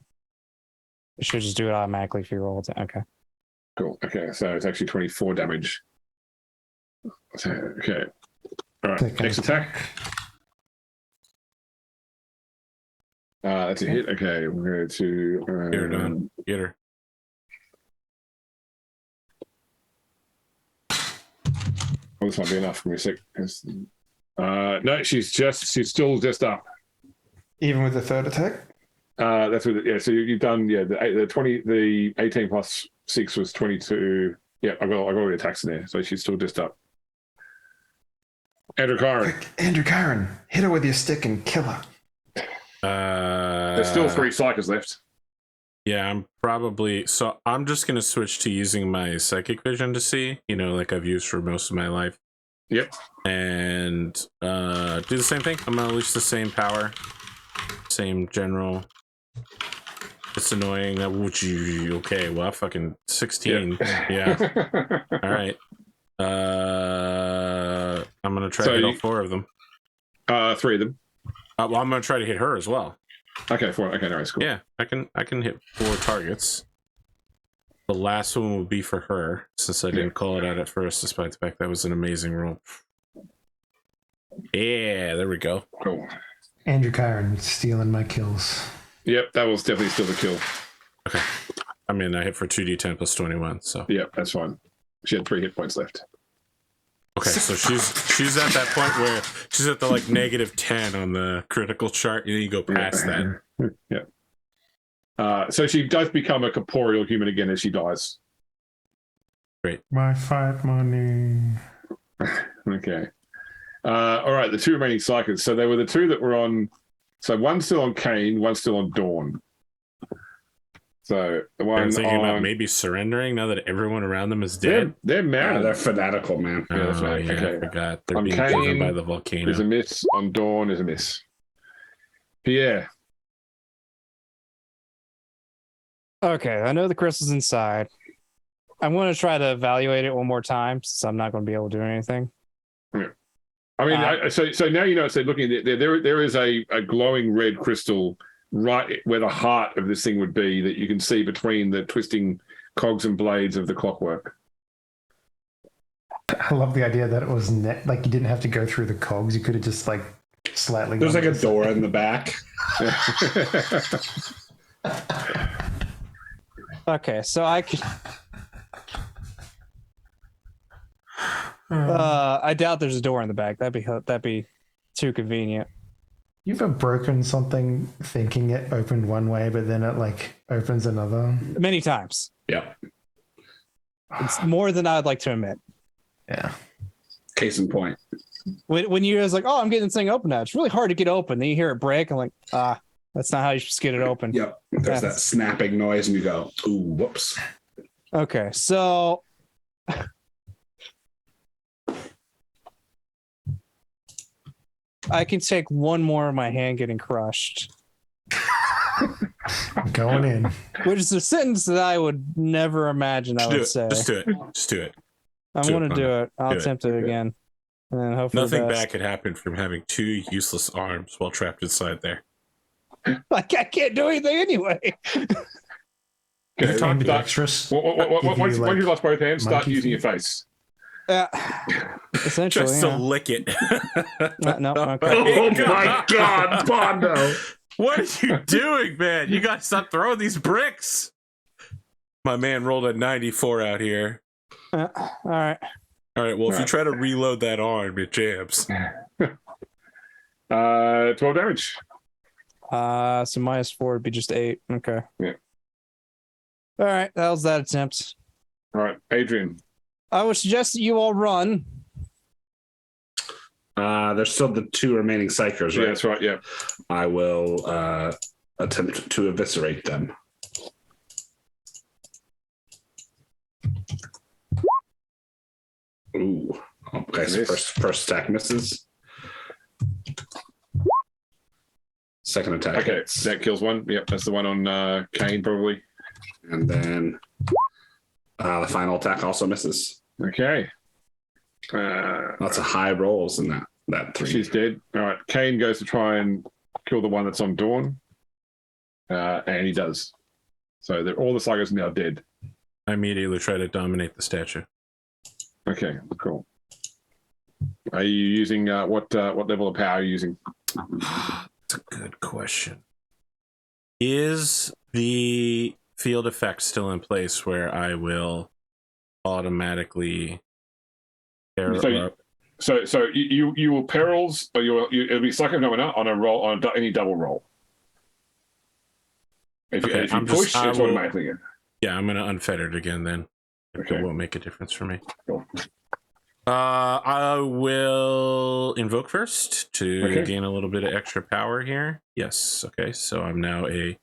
It should just do it automatically if you roll it. Okay. Cool. Okay. So it's actually 24 damage. So, okay. All right. Second Next attack. That's a hit. Okay. We're going to. Get her done. Get her. Well, this might be enough for me a sec. No, she's still just up. Even with the third attack? That's what. Yeah. So you've done. Yeah. The 18 plus 6 was 22. Yeah. I got all the attacks in there. So she's still just up. Androchiron. Quick, Androchiron, hit her with your stick and kill her. There's still 3 psychers left. Yeah, I'm just gonna switch to using my psychic vision to see, like I've used for most of my life. Yep. And do the same thing. I'm gonna unleash the same power, same general. It's annoying. Okay, well, fucking 16. Yeah. All right. I'm gonna try to hit all 4 of them. 3 of them. Well, I'm gonna try to hit her as well. Okay, 4. Okay, no, it's cool. Yeah, I can hit 4 targets. The last one would be for her, since I didn't call it out at first, despite the fact that was an amazing roll. Yeah, there we go. Cool. Androchiron stealing my kills. Yep, that was definitely still the kill. Okay. I mean, I hit for 2d10 plus 21, so. Yep, that's fine. She had 3 hit points left. Okay, so she's at that point where she's at the like -10 on the critical chart, and then you go past that. Yeah. So she does become a corporeal human again as she dies. My fight money. Okay. All right, the two remaining psychics. So they were the two that were on. So one's still on Kane, one's still on Dawn. So the one I'm thinking on, about maybe surrendering now that everyone around them is dead. they're married. They're fanatical, man. Yeah, that's right. Yeah, Okay. I forgot. They're On being Kane, driven by the There's a volcano. miss. On Dawn is a miss. Pierre. Okay, I know the crystal's inside. I'm going to try to evaluate it one more time since I'm not going to be able to do anything. I mean, so now you know. So looking at there is a glowing red crystal right where the heart of this thing would be that you can see between the twisting cogs and blades of the clockwork. I love the idea that it was like you didn't have to go through the cogs. You could have just like slightly. There's gone like a to the door in the back. Okay, so I could. I doubt there's a door in the back. That'd be too convenient. You've ever broken something thinking it opened one way, but then it like opens another? Many times. Yep. It's more than I'd like to admit. Yeah. Case in point. When you guys like, oh, I'm getting this thing open now. It's really hard to get open. Then you hear it break. I'm like, that's not how you should get it open. Yep. There's that snapping noise, and you go, ooh, whoops. Okay, so I can take one more of my hand getting crushed, Going in. which is a sentence that I would never imagine I would say. Just do it. Just do it. I'm do it, going to do it. I'll Do it. attempt it again. And then hopefully Nothing the bad best. could happen from having two useless arms while trapped inside there. I can't do anything anyway. Okay, Time to start- extras. Once you lost both hands, start monkey using your feet. face. Essentially, Just to lick it. no, okay. Oh my God, Bondo. What are you doing, man? You gotta stop throwing these bricks. My man rolled a 94 out here. All right. All right, well, if you Right. try to reload that arm, it jams. 12 damage. So -4 would be just 8. Okay. Yeah. All right, that was that attempt. All right, Adrian. I would suggest that you all run. There's still the two remaining psychers, Yeah, right? that's right. Yeah. I will attempt to eviscerate them. Ooh. Okay, so Miss. first attack misses. Second attack Okay, hits. that kills one. Yep, that's the one on Kane, probably. And then the final attack also misses. Okay. Lots of high rolls in that 3. She's dead. All right, Kane goes to try and kill the one that's on Dawn. And he does. So all the Psychos are now dead. I immediately try to dominate the statue. Okay, cool. Are you using what level of power are you using? That's a good question. Is the field effect still in place where I will automatically tear up? So you will perils, or it'll be Psycho Nomina on a roll on any double roll. If you, Okay, if you I'm push, I it's will- automatically in. Yeah, I'm gonna unfettered again then. Okay. It won't make a difference for me. Cool. I will invoke first to Okay. gain a little bit of extra power here. Yes. Okay. So I'm now a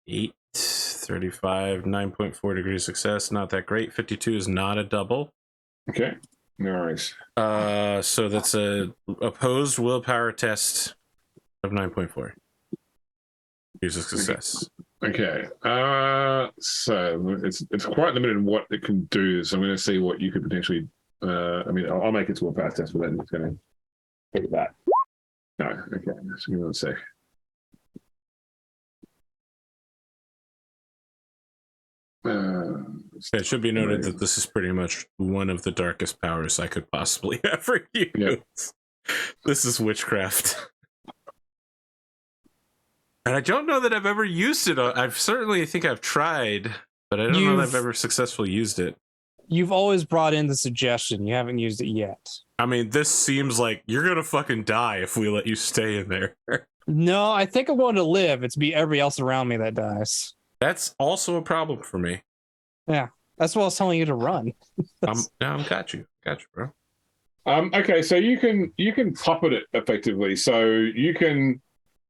8, 35, 9.4 degrees success. Not that great. 52 is not a double. Okay, no worries. So that's a opposed willpower test of 9.4. Use a success. Okay, so it's quite limited in what it can do. So I'm going to see what you could potentially. I'll make it to a fast test, but then it's going to look at that. No, okay. Just give me 1 sec. It should be noted that this is pretty much one of the darkest powers I could possibly ever use. Yep. This is witchcraft. And I don't know that I've ever used it. I think I've tried, but I don't know that I've ever successfully used it. You've always brought in the suggestion. You haven't used it yet. I mean, this seems like you're gonna fucking die if we let you stay in there. No, I think I'm going to live. It's be everybody else around me that dies. That's also a problem for me. Yeah, that's what I was telling you to run. I'm got you, bro. Okay, so you can puppet it effectively. So you can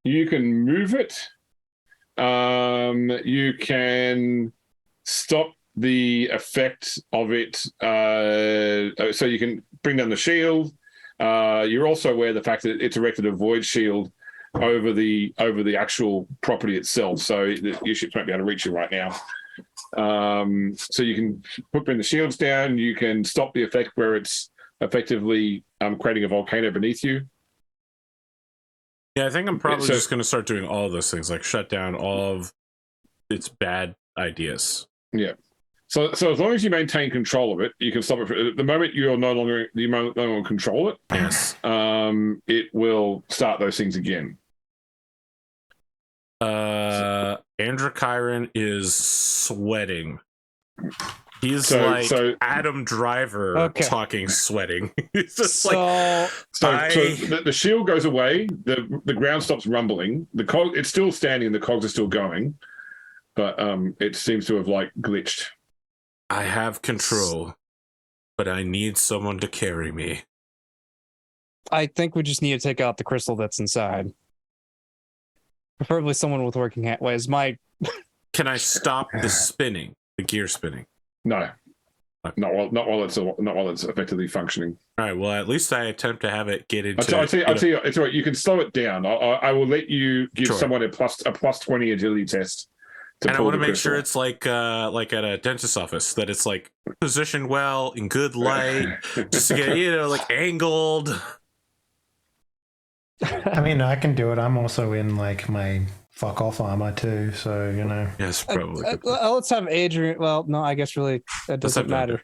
move it. You can stop the effect of it. So you can bring down the shield. You're also aware of the fact that it's erected a void shield over the actual property itself. So your ships won't be able to reach you right now. So you can bring the shields down. You can stop the effect where it's effectively creating a volcano beneath you. Yeah, I think I'm probably just going to start doing all of those things, like shut down all of its bad ideas. Yeah. So as long as you maintain control of it, you can stop it. The moment you no longer control it, yes, it will start those things again. Androchiron is sweating. He's like Adam Driver talking sweating. It's just the shield goes away, the ground stops rumbling, it's still standing, the cogs are still going, but it seems to have glitched. I have control, but I need someone to carry me. I think we just need to take out the crystal that's inside. Preferably someone with working ways. Can I stop the spinning, the gear spinning? No, not while it's effectively functioning. All right. Well, at least I attempt to have it get into. I'll tell you, it's all right. You can slow it down. I will let you give someone a plus 20 agility test. And I want to make sure it's like at a dentist's office, that it's positioned well in good light, just to get angled. I mean, I can do it. I'm also in my fuck off armor too, so Yes, probably. Let's have Adrian. Well, no, I guess really that doesn't matter.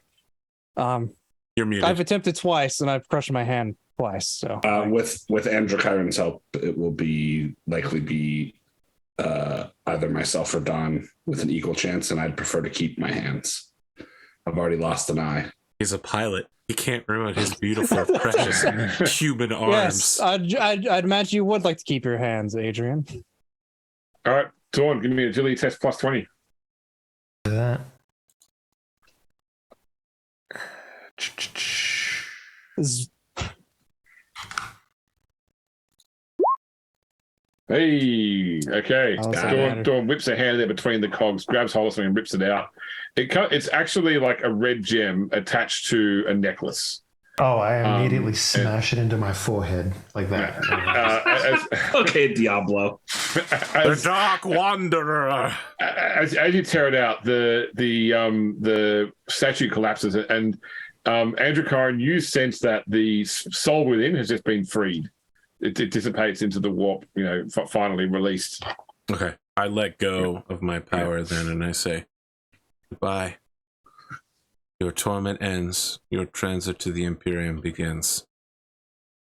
You're muted. I've attempted twice and I've crushed my hand twice. So with Androchiron's help, it will likely be either myself or Don with an equal chance, and I'd prefer to keep my hands. I've already lost an eye. He's a pilot. He can't ruin his beautiful, precious human arms. Yes, I'd imagine you would like to keep your hands, Adrian. All right, Thorne, give me an agility test plus 20. That. Hey, okay. Thorne whips a hand there between the cogs, grabs hold of something and rips it out. It's actually like a red gem attached to a necklace. Oh, I immediately smash it into my forehead like that. Okay, Diablo. The Dark Wanderer. As you tear it out, the statue collapses, and Androchiron, you sense that the soul within has just been freed. It dissipates into the warp, finally released. Okay. I let go of my power then, and I say, goodbye. Your torment ends. Your transit to the Imperium begins.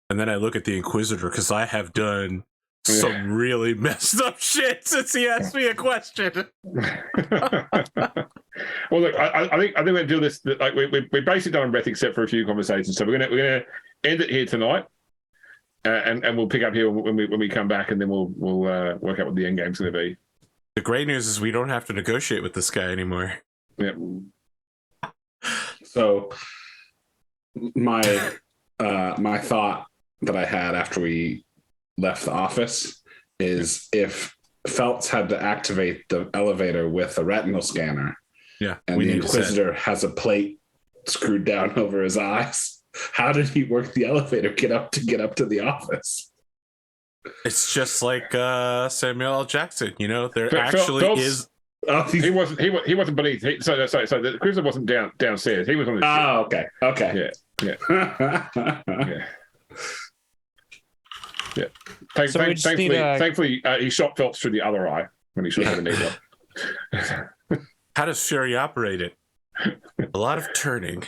And then I look at the Inquisitor, because I have done some really messed up shit since he asked me a question. Well, look, I think we're gonna do this. We're basically done on breath, except for a few conversations. So we're gonna end it here tonight. And we'll pick up here when we come back, and then we'll work out what the end game's going to be. The great news is we don't have to negotiate with this guy anymore. Yeah. So my thought that I had after we left the office is if Feltz had to activate the elevator with a retinal scanner, and the Inquisitor has a plate screwed down over his eyes, how did he work the elevator get up to the office? It's just like Samuel L. Jackson, there actually is. Oh, he wasn't beneath. So the Inquisitor wasn't downstairs. He was on the ship. Oh, okay. Yeah. Thankfully, he shot Phelps through the other eye when he shot the needle. How does Fury operate it? A lot of turning.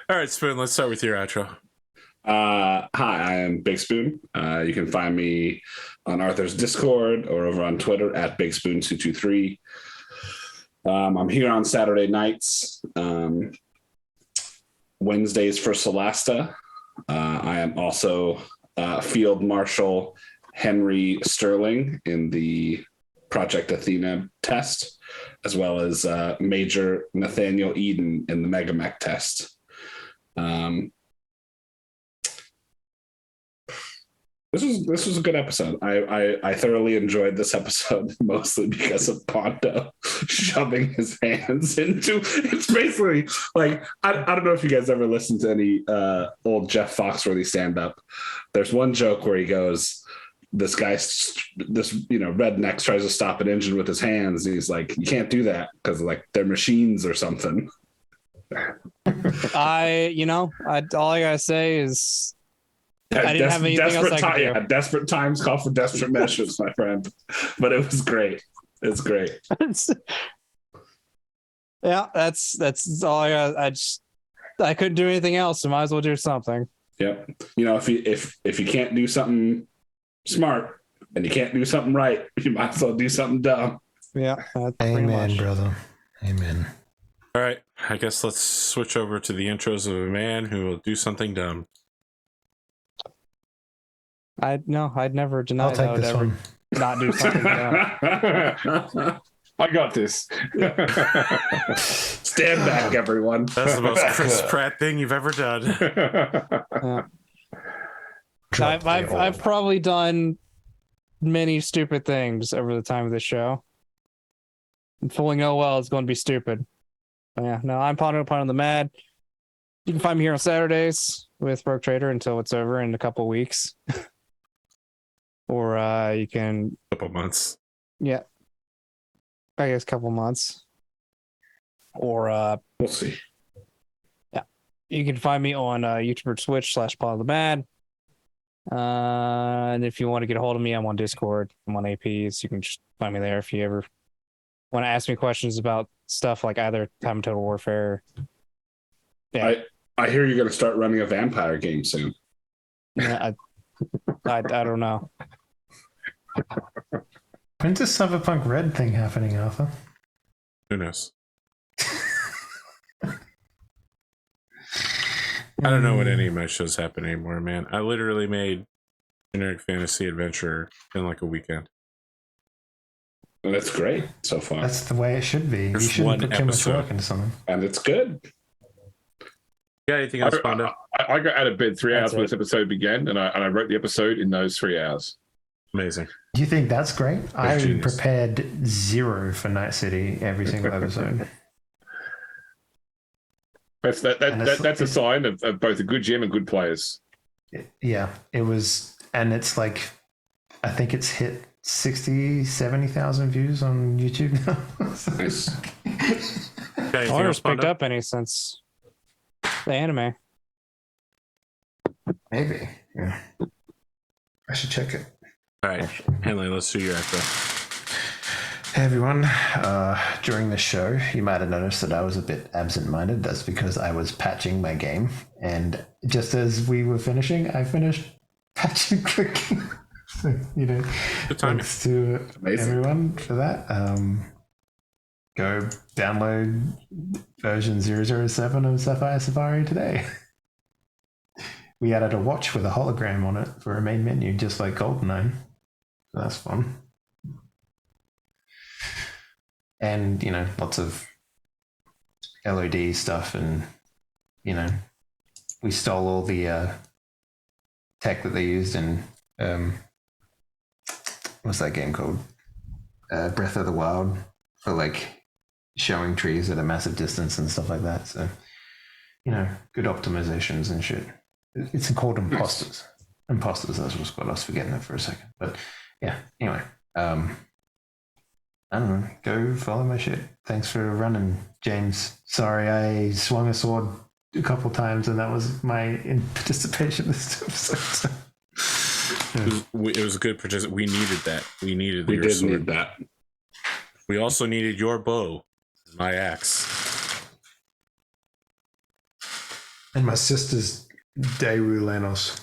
All right, Spoon, let's start with your outro. Hi, I am Big Spoon. You can find me on Arthur's Discord or over on Twitter at BigSpoon223. I'm here on Saturday nights. Wednesdays for Solasta. I am also Field Marshal Henry Sterling in the Project Athena test, as well as Major Nathaniel Eden in the Megamech test. This was a good episode. I thoroughly enjoyed this episode, mostly because of Pondo shoving his hands into. It's basically like I don't know if you guys ever listened to any old Jeff Foxworthy stand up. There's one joke where he goes, this redneck tries to stop an engine with his hands, and he's like, you can't do that because like they're machines or something. all I gotta say is I didn't have anything else I could do. Yeah, desperate times call for desperate measures, my friend. But it was great. It's great. Yeah, that's all I got. I couldn't do anything else, so might as well do something. Yep. If you can't do something smart and you can't do something right, you might as well do something dumb. Yeah. Amen, brother. Amen. All right, I guess let's switch over to the intros of a man who will do something dumb. I'd never deny I'll that I take would this ever one. not do something dumb. I got this. Stand back, everyone. That's the most Chris Pratt thing you've ever done. Yeah. I've probably done many stupid things over the time of the show. And fully know well it's going to be stupid. But yeah, no, I'm Pondo the Mad. You can find me here on Saturdays with Rogue Trader until it's over in a couple of weeks. Or you can... Couple months. Yeah. I guess a couple months. Or... We'll see. Yeah. You can find me on YouTube or Twitch /Pondo the Mad. And if you want to get a hold of me, I'm on Discord. I'm on APs. You can just find me there if you ever want to ask me questions about stuff like either Time and Total Warfare. Yeah. I hear you're going to start running a vampire game soon. Yeah, I don't know. When's this Cyberpunk Red thing happening, Arthur? Who knows? I don't know what any of my shows happen anymore, man. I literally made generic fantasy adventure in like a weekend. And that's great so far. That's the way it should be. There's You shouldn't one put too much episode. work into something. And it's good. You got anything else, Pondo? I got out of bed 3 hours That's when this episode began, and I wrote the episode in those 3 hours. Amazing. Do you think that's great? I genius. prepared 0 for Night City every single episode. That's a sign of both a good GM and good players. Yeah, it was, and it's like, I think it's hit 70,000 views on YouTube now. Nice. Got anything I've else, picked Pondo? up any since the anime. Maybe, yeah. I should check it. All right, Henley, let's do your echo. Hey everyone, during the show, you might have noticed that I was a bit absent-minded. That's because I was patching my game, and just as we were finishing, I finished patching quickly. So, Good timing. thanks to Amazing. everyone for that. Go download version 007 of Sapphire Safari today. We added a watch with a hologram on it for a main menu, just like GoldenEye. So that's fun. And, lots of LOD stuff, and, we stole all the tech that they used in, what's that game called? Breath of the Wild, for, showing trees at a massive distance and stuff like that. So, good optimizations and shit. It's called Imposters. Imposters, that's what's got us forgetting it for a second. But, yeah, anyway. I don't know. Go follow my shit. Thanks for running, James. Sorry, I swung a sword a couple times, and that was my participation this episode. It was a good participation. We needed that. We We your did sword. need that. We also needed your bow, my axe. And my sister's Daewoo Lanos.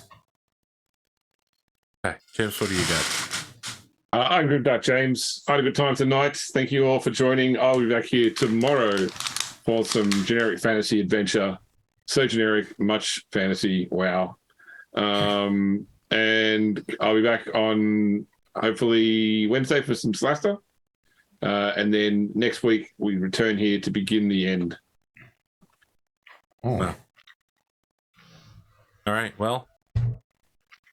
Okay, James, what do you got? I'm good, James. I had a good time tonight. Thank you all for joining. I'll be back here tomorrow for some generic fantasy adventure. So generic, much fantasy. Wow. And I'll be back on hopefully Wednesday for some Slaster. And then next week we return here to begin the end. Oh. All right. Well,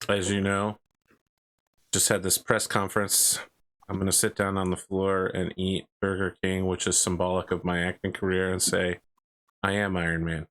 as you know, just had this press conference. I'm going to sit down on the floor and eat Burger King, which is symbolic of my acting career, and say, I am Iron Man.